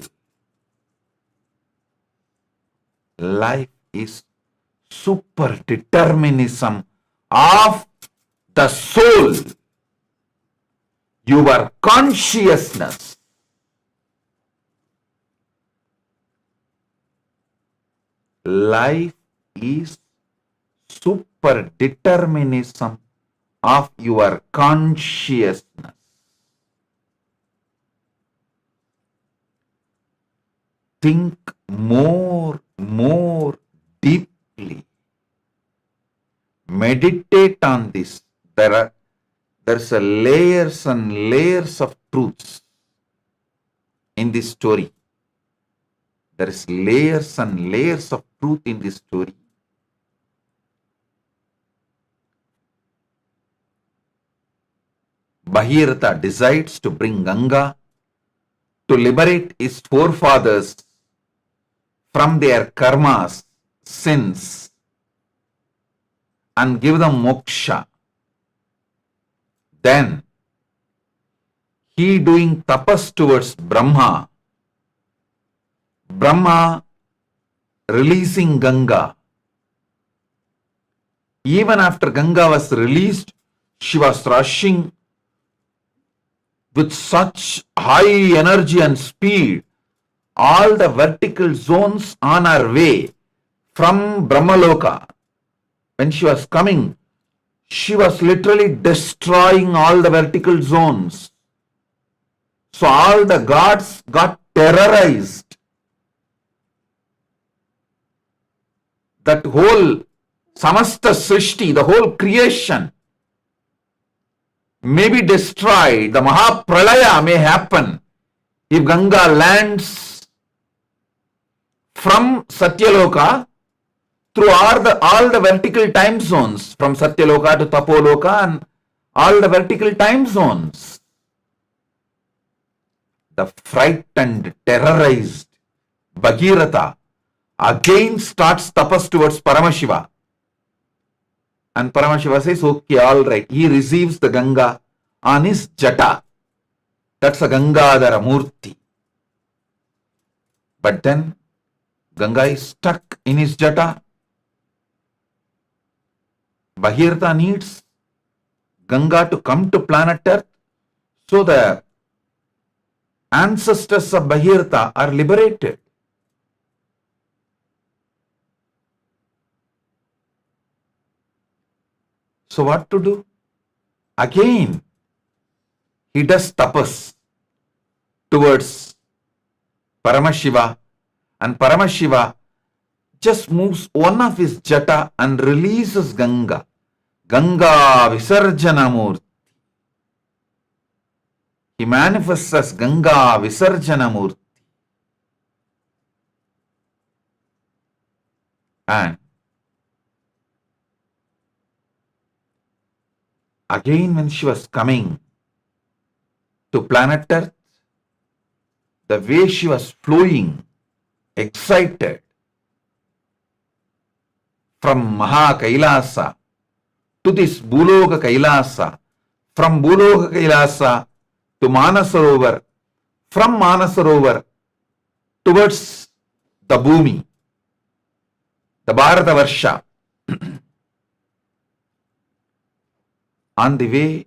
Life is super determinism of the soul, your consciousness. Life is super determinism of your consciousness. Think more deeply. Meditate on this. There's a layers and layers of truths in this story. There is layers and layers of truth in this story. Bhagirath decides to bring Ganga to liberate his forefathers from their karmas, sins, and give them moksha. Then he doing tapas towards Brahma, Brahma releasing Ganga. Even after Ganga was released, she was rushing with such high energy and speed. All the vertical zones on her way from Brahmaloka, when she was coming, she was literally destroying all the vertical zones. So all the gods got terrorized. That whole samasta srishti, the whole creation may be destroyed. The Mahapralaya may happen if Ganga lands from Satyaloka through all the vertical time zones, from Satyaloka to Tapoloka and all the vertical time zones. The frightened, terrorized Bhagirath again starts tapas towards Paramashiva. And Paramashiva says, okay, all right. He receives the Ganga on his jata. That's a Gangadhara Murti. But then Ganga is stuck in his jata. Bhagirath needs Ganga to come to planet Earth, so the ancestors of Bhagirath are liberated. So what to do? Again, he does tapas towards Paramashiva, and Paramashiva just moves one of his jata and releases Ganga. Ganga Visarjana Murti. He manifests as Ganga Visarjana Murti. And again, when she was coming to planet Earth, the way she was flowing, excited, from Maha Kailasa to this Bhuloka Kailasa, from Bhuloka Kailasa to Manasarovar, from Manasarovar towards the Bhumi, the Bharatavarsha. On the way,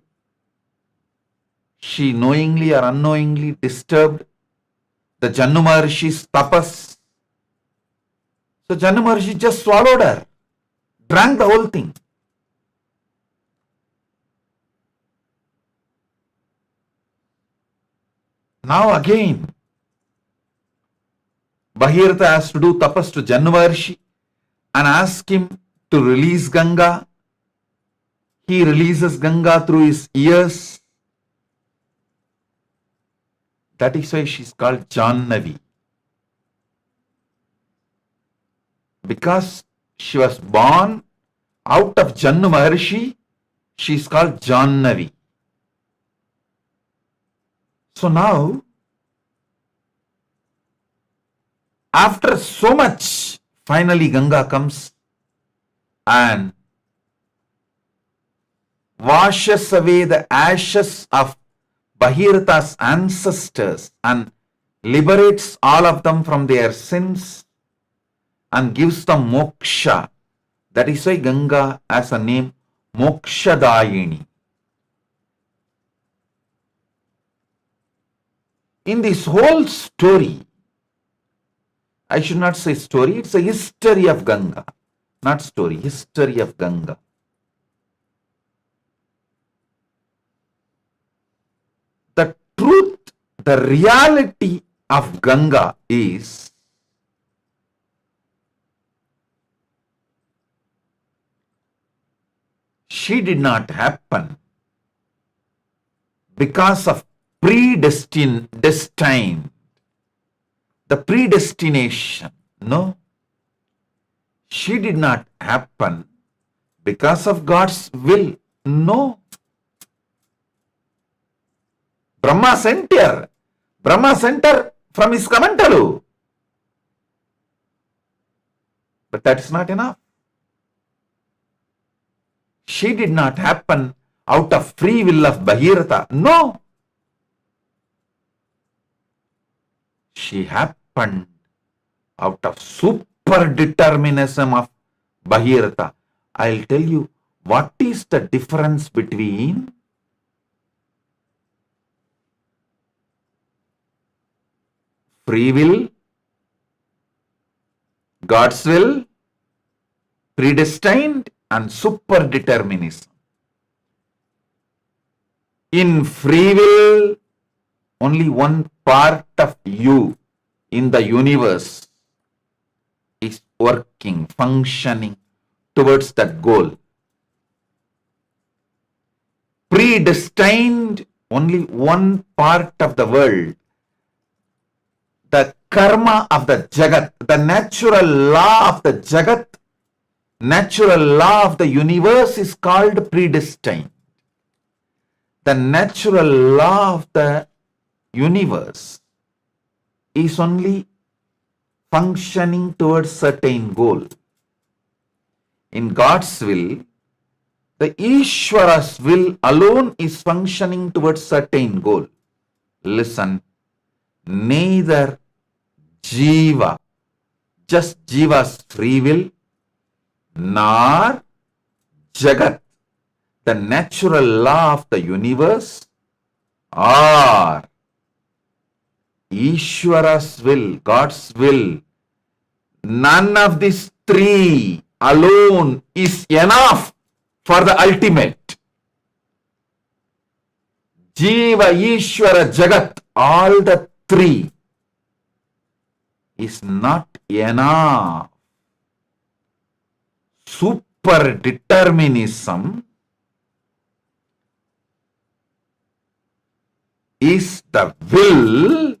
she knowingly or unknowingly disturbed the Jannu Maharishi's tapas. So Jannu Maharishi just swallowed her, drank the whole thing. Now again, Bhagirata has to do tapas to Jannu Maharshi and ask him to release Ganga. He releases Ganga through his ears. That is why she is called Jannavi. Because she was born out of Jannu Maharshi, she is called Jannavi. So now, after so much, finally Ganga comes and washes away the ashes of Bhagirata's ancestors and liberates all of them from their sins and gives them moksha. That is why Ganga has a name Mokshadayini. In this whole story, I should not say story, it's a history of Ganga. Not story, history of Ganga. The truth, the reality of Ganga is she did not happen because of destined, the predestination. No. She did not happen because of God's will. No. Brahma sent her. Brahma sent her from his Kamantalu. But that is not enough. She did not happen out of free will of Bhagirata. No. She happened out of super determinism of Bhagirata. I'll tell you what is the difference between free will, God's will, predestined, and super determinism. In free will, only one part of you in the universe is working, functioning towards that goal. Predestined, only one part of the world, the karma of the Jagat, the natural law of the Jagat, natural law of the universe is called predestined. The natural law of the universe is only functioning towards certain goal. In God's will, the Ishvara's will alone is functioning towards certain goal. Listen, neither Jiva, just Jiva's free will, nor Jagat, the natural law of the universe, or Ishvara's will, God's will, none of these three alone is enough for the ultimate. Jiva, Ishvara, Jagat, all the three is not enough. Super determinism is the will,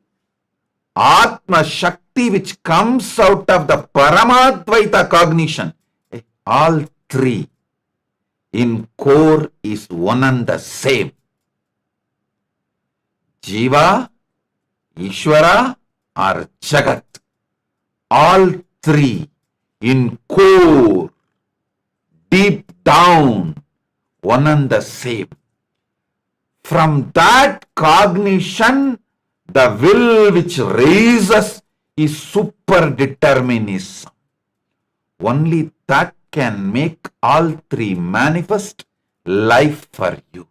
Atma Shakti, which comes out of the Paramadvaita cognition. All three in core is one and the same. Jiva, Ishvara, or Jagat. All three in core deep down one and the same. From that cognition, the will which raises is superdeterminism. Only that can make all three manifest life for you.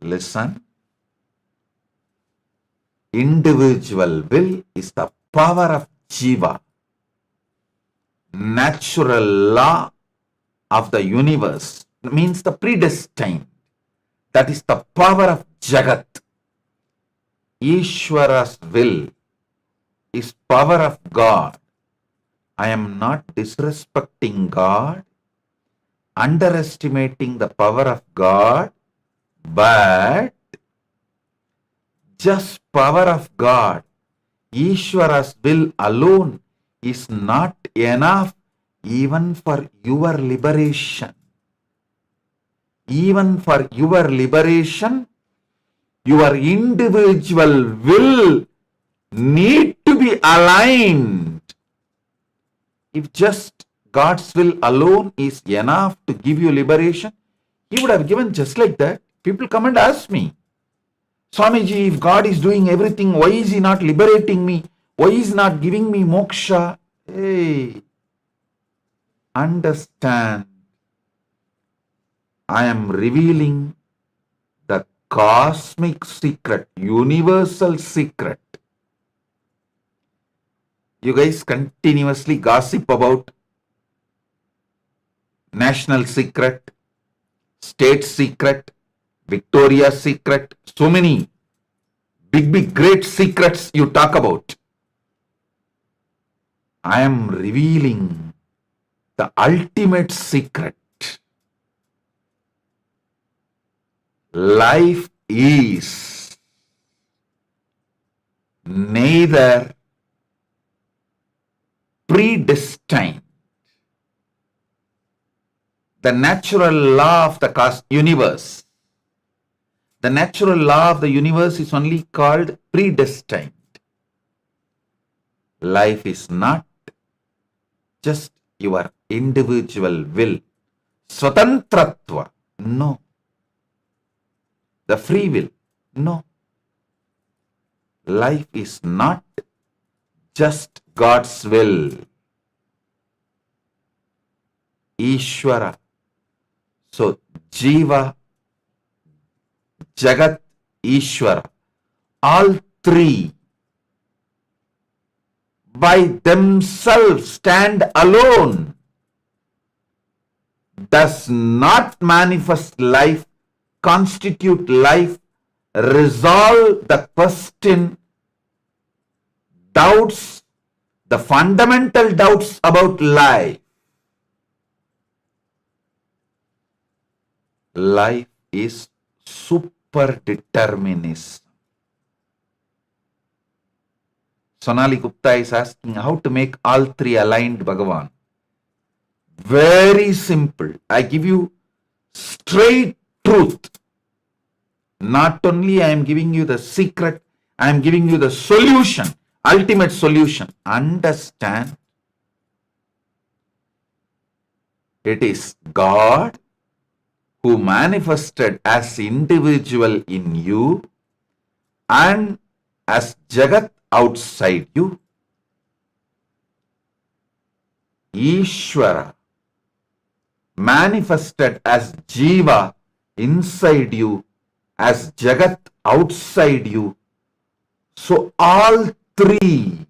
Listen. Individual will is the power of Jiva, natural law of the universe, means the predestined. That is the power of Jagat. Ishvara's will is power of God. I am not disrespecting God, underestimating the power of God, but just power of God, Ishvara's will alone is not enough even for your liberation. Even for your liberation, your individual will need to be aligned. If just God's will alone is enough to give you liberation, He would have given just like that. People come and ask me, Swamiji, if God is doing everything, why is He not liberating me? Why is He not giving me moksha? Hey, understand. I am revealing the cosmic secret, universal secret. You guys continuously gossip about national secret, state secret, Victoria's secret, so many big, great secrets you talk about. I am revealing the ultimate secret. Life is neither predestined. The natural law of the universe. The natural law of the universe is only called predestined. Life is not just your individual will. Swatantratva. No. The free will. No. Life is not just God's will. Ishvara. So, Jiva, Jagat, Ishvara, all three by themselves stand alone, does not manifest life, constitute life, resolve the question, doubts, the fundamental doubts about life. Life is superdeterminism. Sonali Gupta is asking how to make all three aligned, Bhagavan. Very simple. I give you straight truth. Not only I am giving you the secret, I am giving you the solution, ultimate solution. Understand? It is God who manifested as individual in you and as Jagat outside you. Ishvara manifested as Jiva inside you, as Jagat outside you. So all three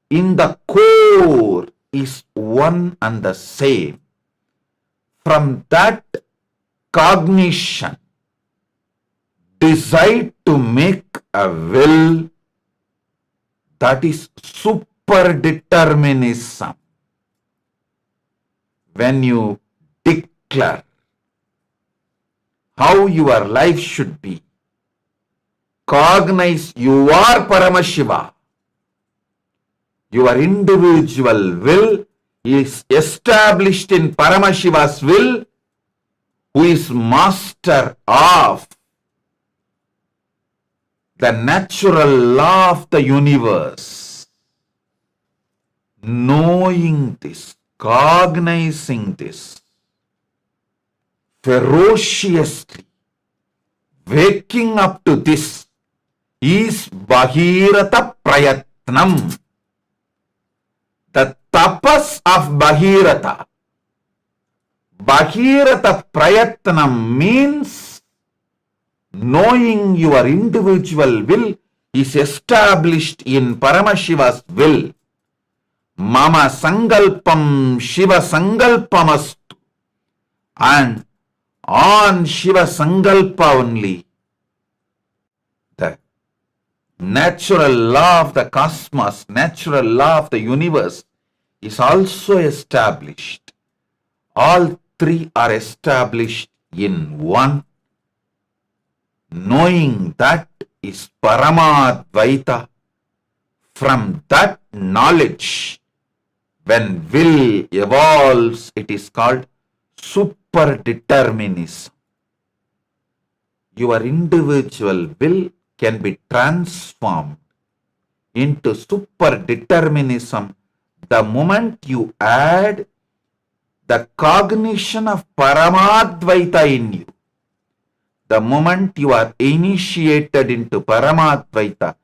in the core is one and the same. From that cognition, decide to make a will, that is superdeterminism. When you declare how your life should be, cognize you are Paramashiva. Your individual will is established in Paramashiva's will, who is master of the natural law of the universe. Knowing this, cognizing this ferociously, waking up to this is Bhagirata Prayatnam. The tapas of Bhagirata. Bhagirata Prayatnam means knowing your individual will is established in Paramashiva's will. Mama Sangalpam Shiva Sangalpamastu. And on Shiva Sangalpa only, the natural law of the cosmos, natural law of the universe is also established. All three are established in one. Knowing that is Paramadvaita. From that knowledge, when will evolves, it is called superdeterminism. Your individual will can be transformed into superdeterminism the moment you add the cognition of Paramadvaita in you. The moment you are initiated into Paramadvaita,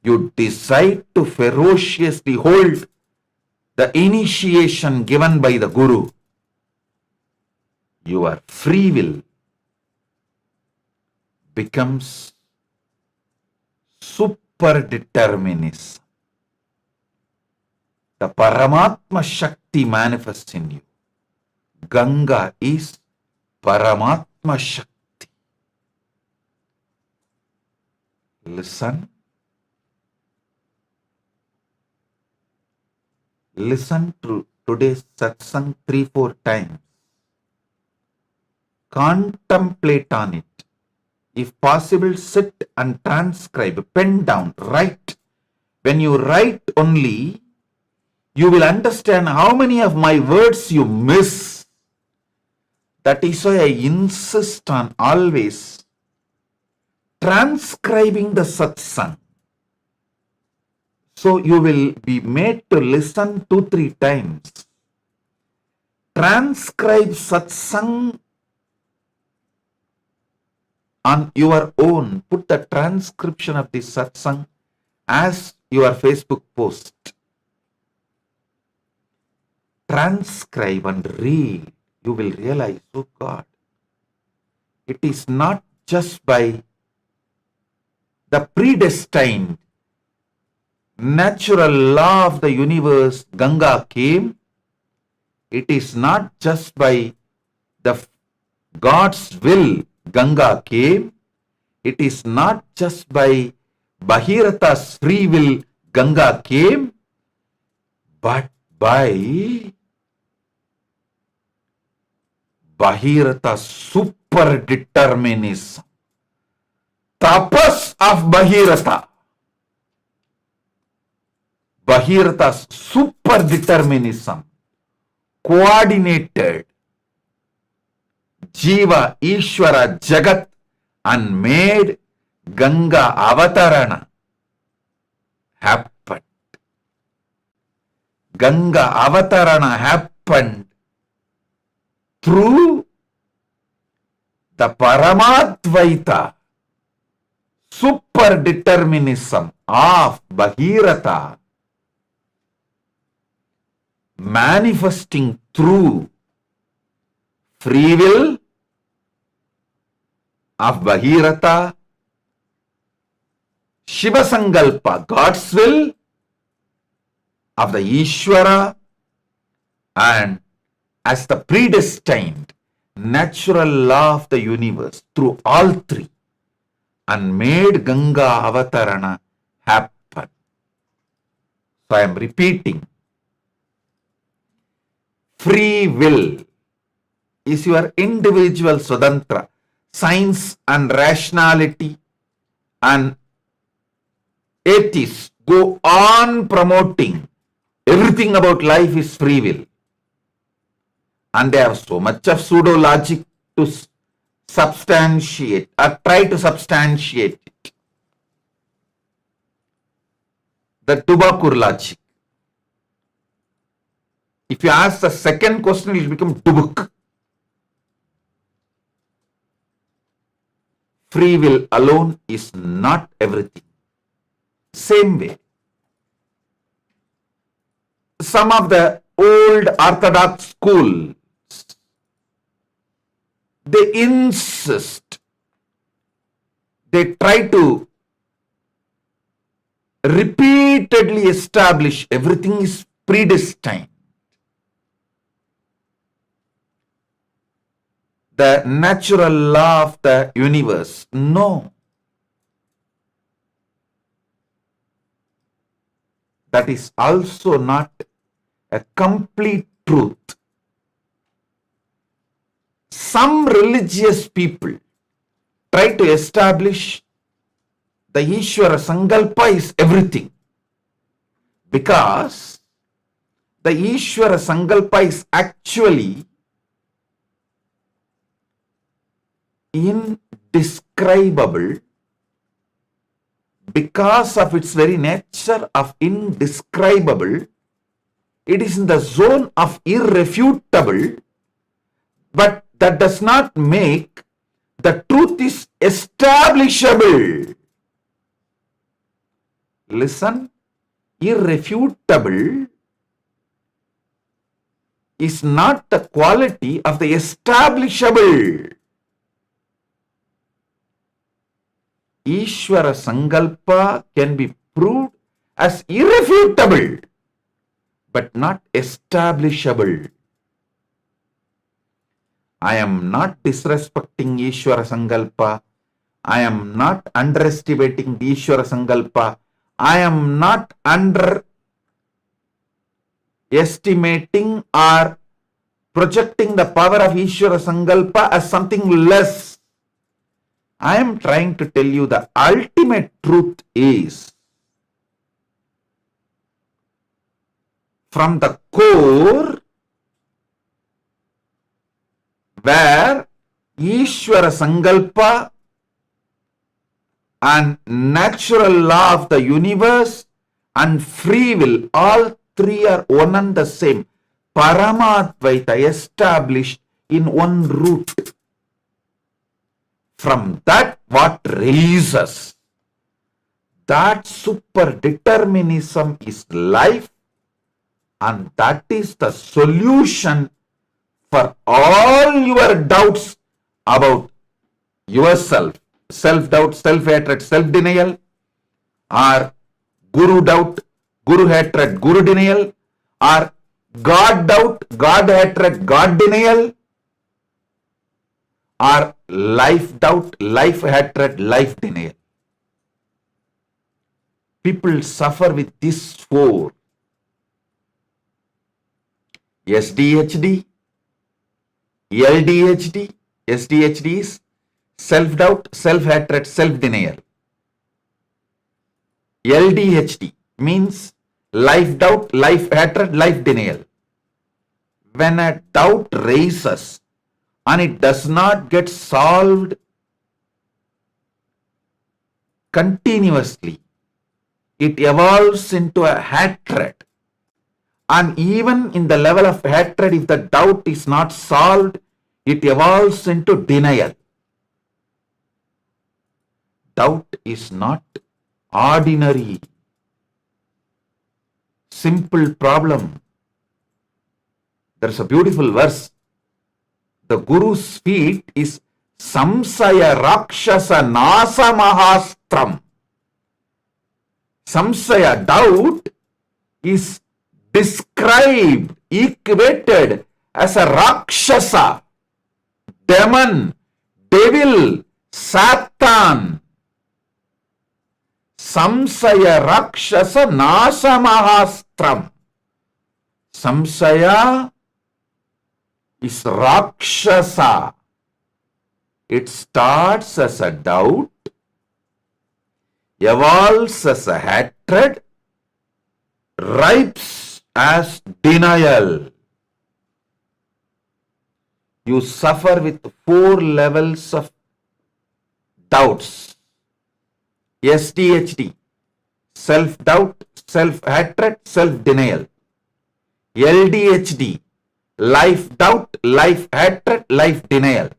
you decide to ferociously hold the initiation given by the Guru. Your free will becomes superdeterminism. The Paramatma Shakti manifests in you. Ganga is Paramatma Shakti. Listen. Listen to today's satsang 3-4 times. Contemplate on it. If possible, sit and transcribe, pen down, write. When you write only, you will understand how many of my words you miss. That is why I insist on always transcribing the satsang. So you will be made to listen 2-3 times. Transcribe satsang on your own. Put the transcription of this satsang as your Facebook post. Transcribe and read. You will realize, oh God, it is not just by the predestined natural law of the universe Ganga came. It is not just by the God's will Ganga came. It is not just by Bhagirata's free will Ganga came, but by Bhagirata's superdeterminism. Tapas of Bhagirata. Bhagirata's superdeterminism coordinated Jiva, Ishvara, Jagat and made Ganga Avatarana happen. Ganga Avatarana happened through the Paramadvaita superdeterminism of Bhagirata manifesting through free will of Bhagirata, Shiva Sangalpa, God's will of the Ishvara, and as the predestined natural law of the universe through all three, and made Ganga Avatarana happen. So I am repeating. Free will is your individual Swatantra. Science and rationality and atheists go on promoting everything about life is free will. And they have so much of pseudo logic to substantiate or try to substantiate it. The Tubakur logic. If you ask the second question, it will become dubuk. Free will alone is not everything. Same way, some of the old orthodox schools, they insist, they try to repeatedly establish everything is predestined. The natural law of the universe. No. That is also not a complete truth. Some religious people try to establish the Ishvara Sankalpa is everything, because the Ishvara Sankalpa is actually indescribable. Because of its very nature of indescribable, it is in the zone of irrefutable, but that does not make the truth is establishable. Listen, irrefutable is not the quality of the establishable. Ishvara Sankalpa can be proved as irrefutable, but not establishable. I am not disrespecting Ishvara Sankalpa. I am not underestimating the Ishvara Sankalpa. I am not underestimating or projecting the power of Ishvara Sankalpa as something less. I am trying to tell you the ultimate truth is, from the core, where Ishvara Sankalpa and natural law of the universe and free will, all three are one and the same. Paramadvaita established in one root. From that, what raises? That superdeterminism is life, and that is the solution for all your doubts about yourself. Self-doubt, self-hatred, self-denial, or guru doubt, guru hatred, guru denial, or God doubt, God hatred, God denial, or life doubt, life hatred, life denial. People suffer with these four. SDHD, LDHD, SDHD is self-doubt, self-hatred, self-denial. LDHD means life doubt, life hatred, life denial. When a doubt raises and it does not get solved continuously, it evolves into a hatred. And even in the level of hatred, if the doubt is not solved, it evolves into denial. Doubt is not ordinary, simple problem. There is a beautiful verse. The Guru's feet is Samsaya Rakshasa Nasa Mahastram. Samsaya, doubt, is described, equated as a Rakshasa, demon, devil, Satan. Samsaya Rakshasa Nasa Mahastram. Samsaya is Rakshasa. It starts as a doubt, evolves as a hatred, ripes as denial. You suffer with 4 levels of doubts. SDHD, self-doubt, self-hatred, self-denial. LDHD, life doubt, life hatred, life denial.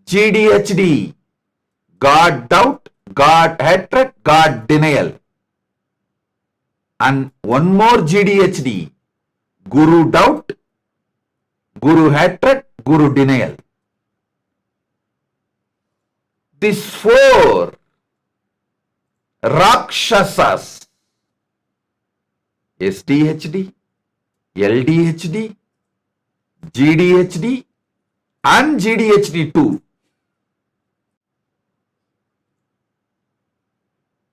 GDHD, God doubt, God hatred, God denial. And one more GDHD, Guru doubt, Guru hatred, Guru denial. These four Rakshasas, SDHD, LDHD, GDHD and GDHD2,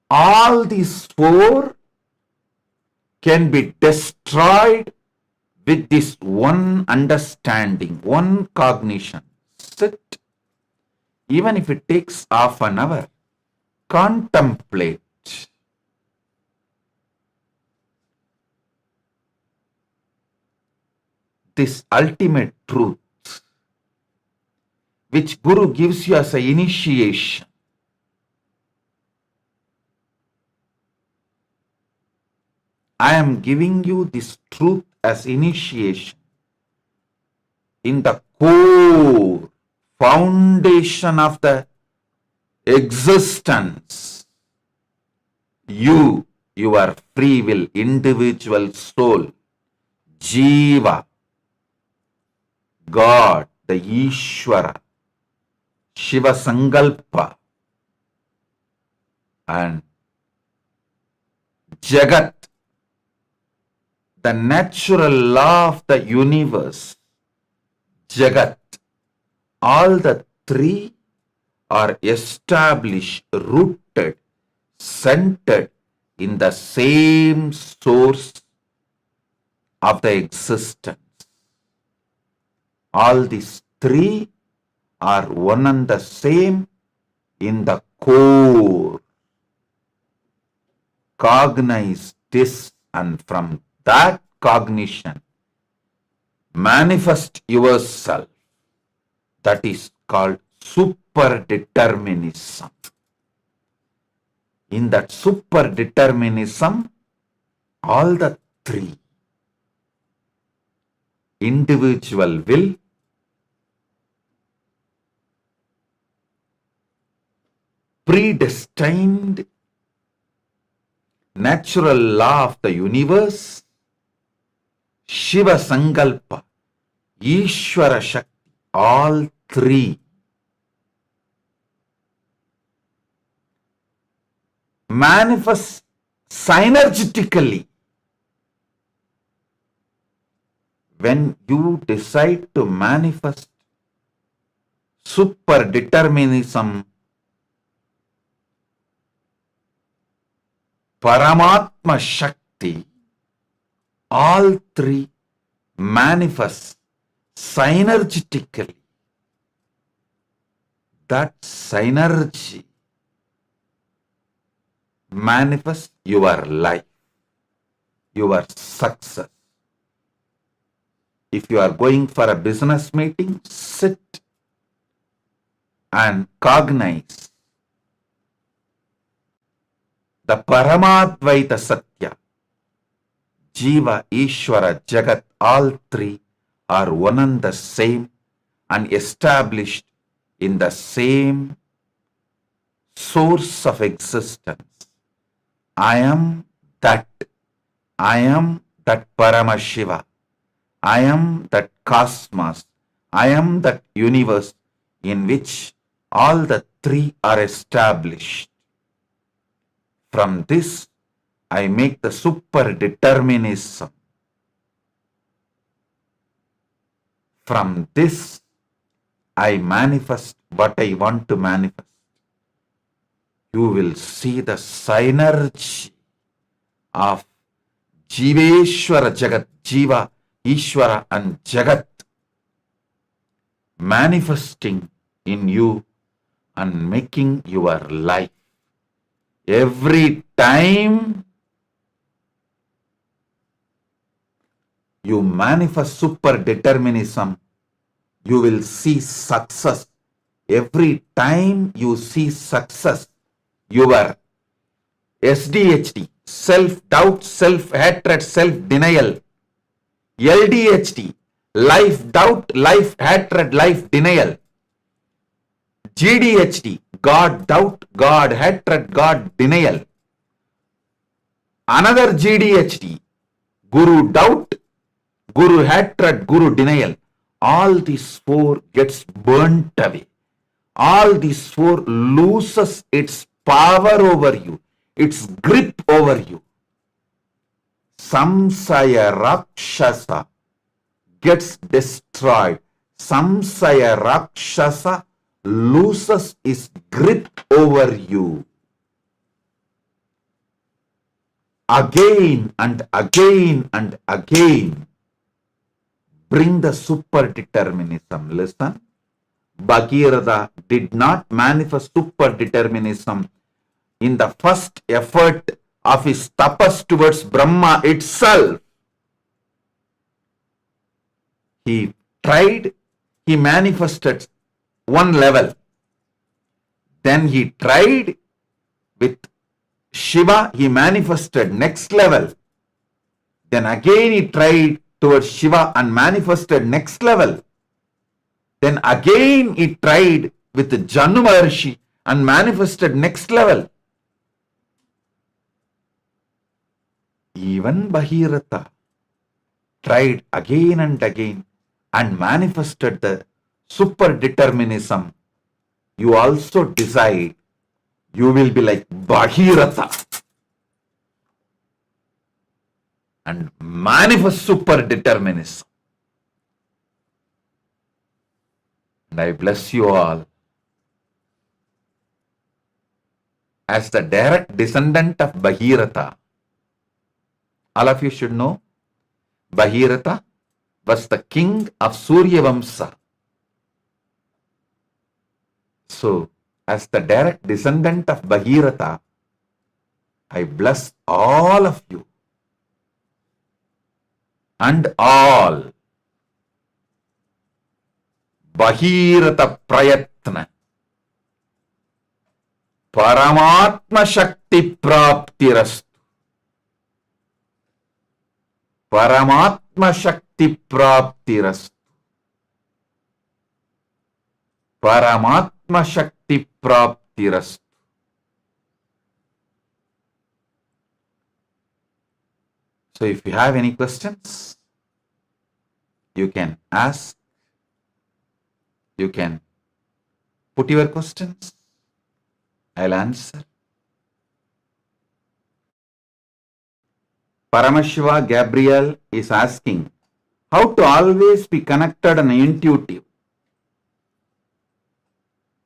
all these four can be destroyed with this one understanding, one cognition. Sit, even if it takes half an hour, contemplate. This ultimate truth, which Guru gives you as an initiation. I am giving you this truth as initiation in the core foundation of the existence. You, your free will, individual soul, Jiva, God, the Ishvara, Shiva Sankalpa, and Jagat, the natural law of the universe, Jagat, all the three are established, rooted, centered in the same source of the existence. All these three are one and the same in the core. Cognize this, and from that cognition, manifest yourself. That is called superdeterminism. In that superdeterminism, all the three, individual will, predestined natural law of the universe, Shiva Sankalpa, Ishvara Shakti, all three manifest synergetically. When you decide to manifest superdeterminism, Paramatma Shakti, all three manifest synergetically. That synergy manifests your life, your success. If you are going for a business meeting, sit and cognize the Paramadvaita Satya. Jiva, Ishvara, Jagat, all three are one and the same and established in the same source of existence. I am that. I am that Paramashiva. I am that cosmos. I am that universe in which all the three are established. From this, I make the superdeterminism. From this, I manifest what I want to manifest. You will see the synergy of Jiveshwara Jagat, Jiva, Ishvara and Jagat manifesting in you and making your life. Every time you manifest superdeterminism, you will see success. Every time you see success, your SDHD, self-doubt, self-hatred, self-denial. LDHD, life doubt, life hatred, life denial. GDHD, God doubt, God hatred, God denial. Another GDHD, Guru doubt, Guru hatred, Guru denial. All these four gets burnt away. All these four loses its power over you, its grip over you. Samsaya Rakshasa gets destroyed. Samsaya Rakshasa loses its grip over you. Again and again and again, bring the superdeterminism. Listen, Bhagirath did not manifest superdeterminism in the first effort of his tapas towards Brahma itself. He tried, he manifested one level. Then he tried with Shiva, he manifested next level. Then again he tried towards Shiva and manifested next level. Then again he tried with Janu Maharshi and manifested next level. Even Bhagirath tried again and again and manifested the superdeterminism. You also decide you will be like Bhagirath and manifest superdeterminism. And I bless you all. As the direct descendant of Bhagirath, all of you should know, Bhagirath was the king of Surya Vamsa. So, as the direct descendant of Bhagirath, I bless all of you and all. Bhagirath Prayatna Paramatma Shakti Praptirastu. Paramatma Shakti Praptirastu. Paramatma Shakti Praptirastu. So if you have any questions, you can ask, you can put your questions, I'll answer. Paramashiva Gabriel is asking how to always be connected and intuitive.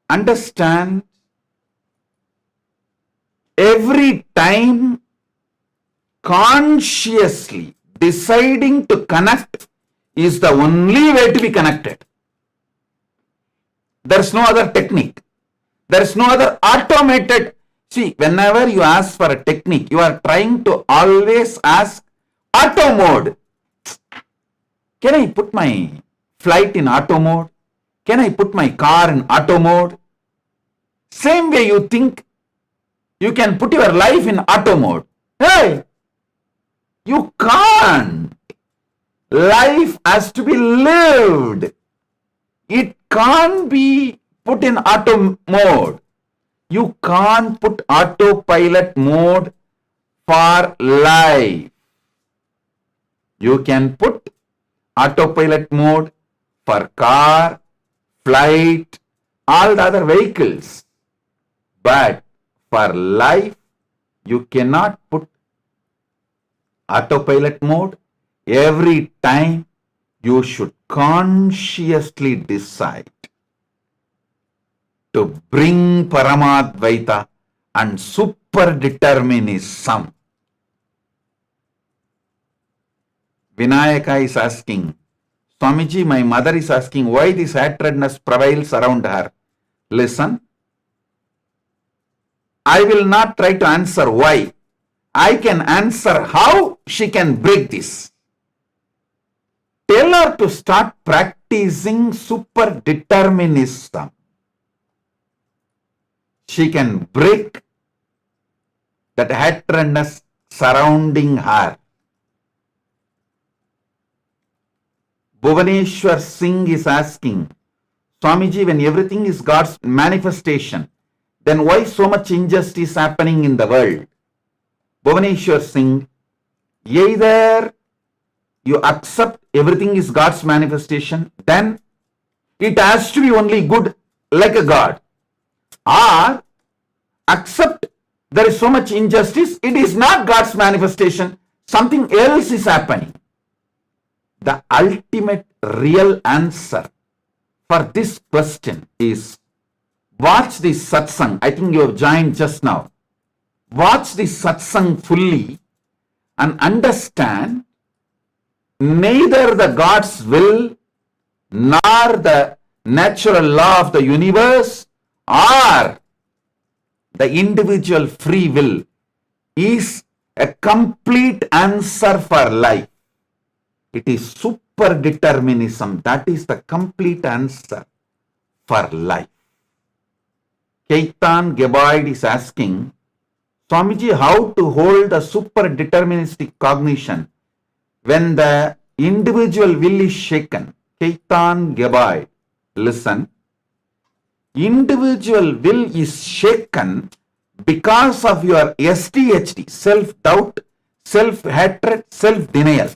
Understand, every time consciously deciding to connect is the only way to be connected. There is no other technique. There is no other automated. See, whenever you ask for a technique, you are trying to always ask auto mode. Can I put my flight in auto mode? Can I put my car in auto mode? Same way you think you can put your life in auto mode. Hey, you can't. Life has to be lived. It can't be put in auto mode. You can't put autopilot mode for life. You can put autopilot mode for car, flight, all the other vehicles. But for life, you cannot put autopilot mode. Every time you should consciously decide to bring Paramadvaita and superdeterminism. Vinayaka is asking, Swamiji, my mother is asking why this hatredness prevails around her. Listen, I will not try to answer why. I can answer how she can break this. Tell her to start practicing superdeterminism. She can break that hatredness surrounding her. Bhuvaneshwar Singh is asking, Swamiji, when everything is God's manifestation, then why so much injustice happening in the world? Bhuvaneshwar Singh, either you accept everything is God's manifestation, then it has to be only good like a God. Or accept there is so much injustice, it is not God's manifestation, something else is happening. The ultimate real answer for this question is, watch this satsang. I think you have joined just now. Watch this satsang fully and understand neither the God's will nor the natural law of the universe or the individual free will is a complete answer for life. It is superdeterminism that is the complete answer for life. Keitan Geboyd is asking, Swamiji, how to hold a superdeterministic cognition when the individual will is shaken? Keitan Geboyd, listen. Individual will is shaken because of your SDHD, self-doubt, self-hatred, self-denial.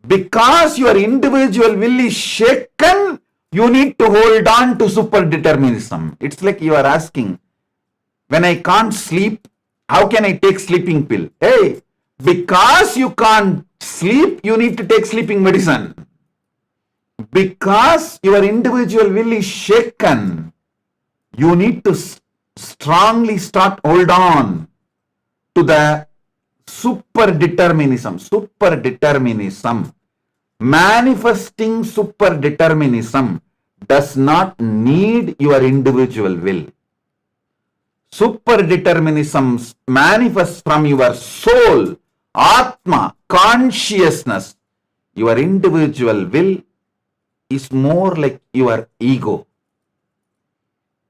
Because your individual will is shaken, you need to hold on to superdeterminism. It's like you are asking, when I can't sleep, how can I take sleeping pill? Hey, because you can't sleep, you need to take sleeping medicine. Because your individual will is shaken, you need to strongly hold on to the superdeterminism. Superdeterminism. Manifesting superdeterminism does not need your individual will. Superdeterminism manifests from your soul, Atma, consciousness. Your individual will is more like your ego.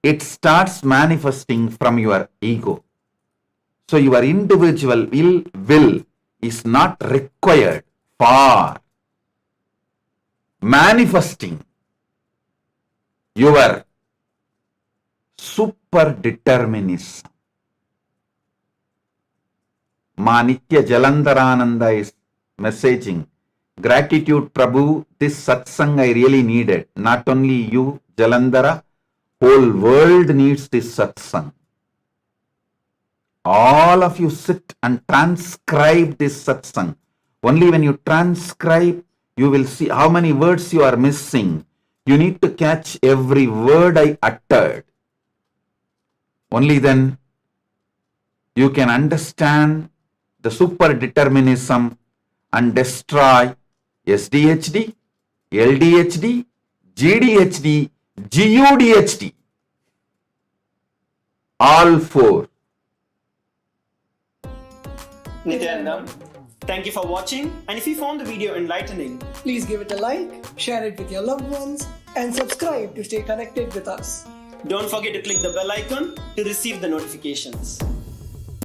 It starts manifesting from your ego. So your individual will is not required for manifesting your superdeterminism. Ma Nitya Jalandarananda is messaging, gratitude Prabhu, this satsang I really needed. Not only you, Jalandhara, whole world needs this satsang. All of you sit and transcribe this satsang. Only when you transcribe, you will see how many words you are missing. You need to catch every word I uttered. Only then you can understand the superdeterminism and destroy SDHD, LDHD, GDHD, GUDHD. All four. Nithyanandam, thank you for watching, and if you found the video enlightening, Please give it a like, share it with your loved ones, and subscribe to stay connected with us. don't forget to click the bell icon to receive the notifications.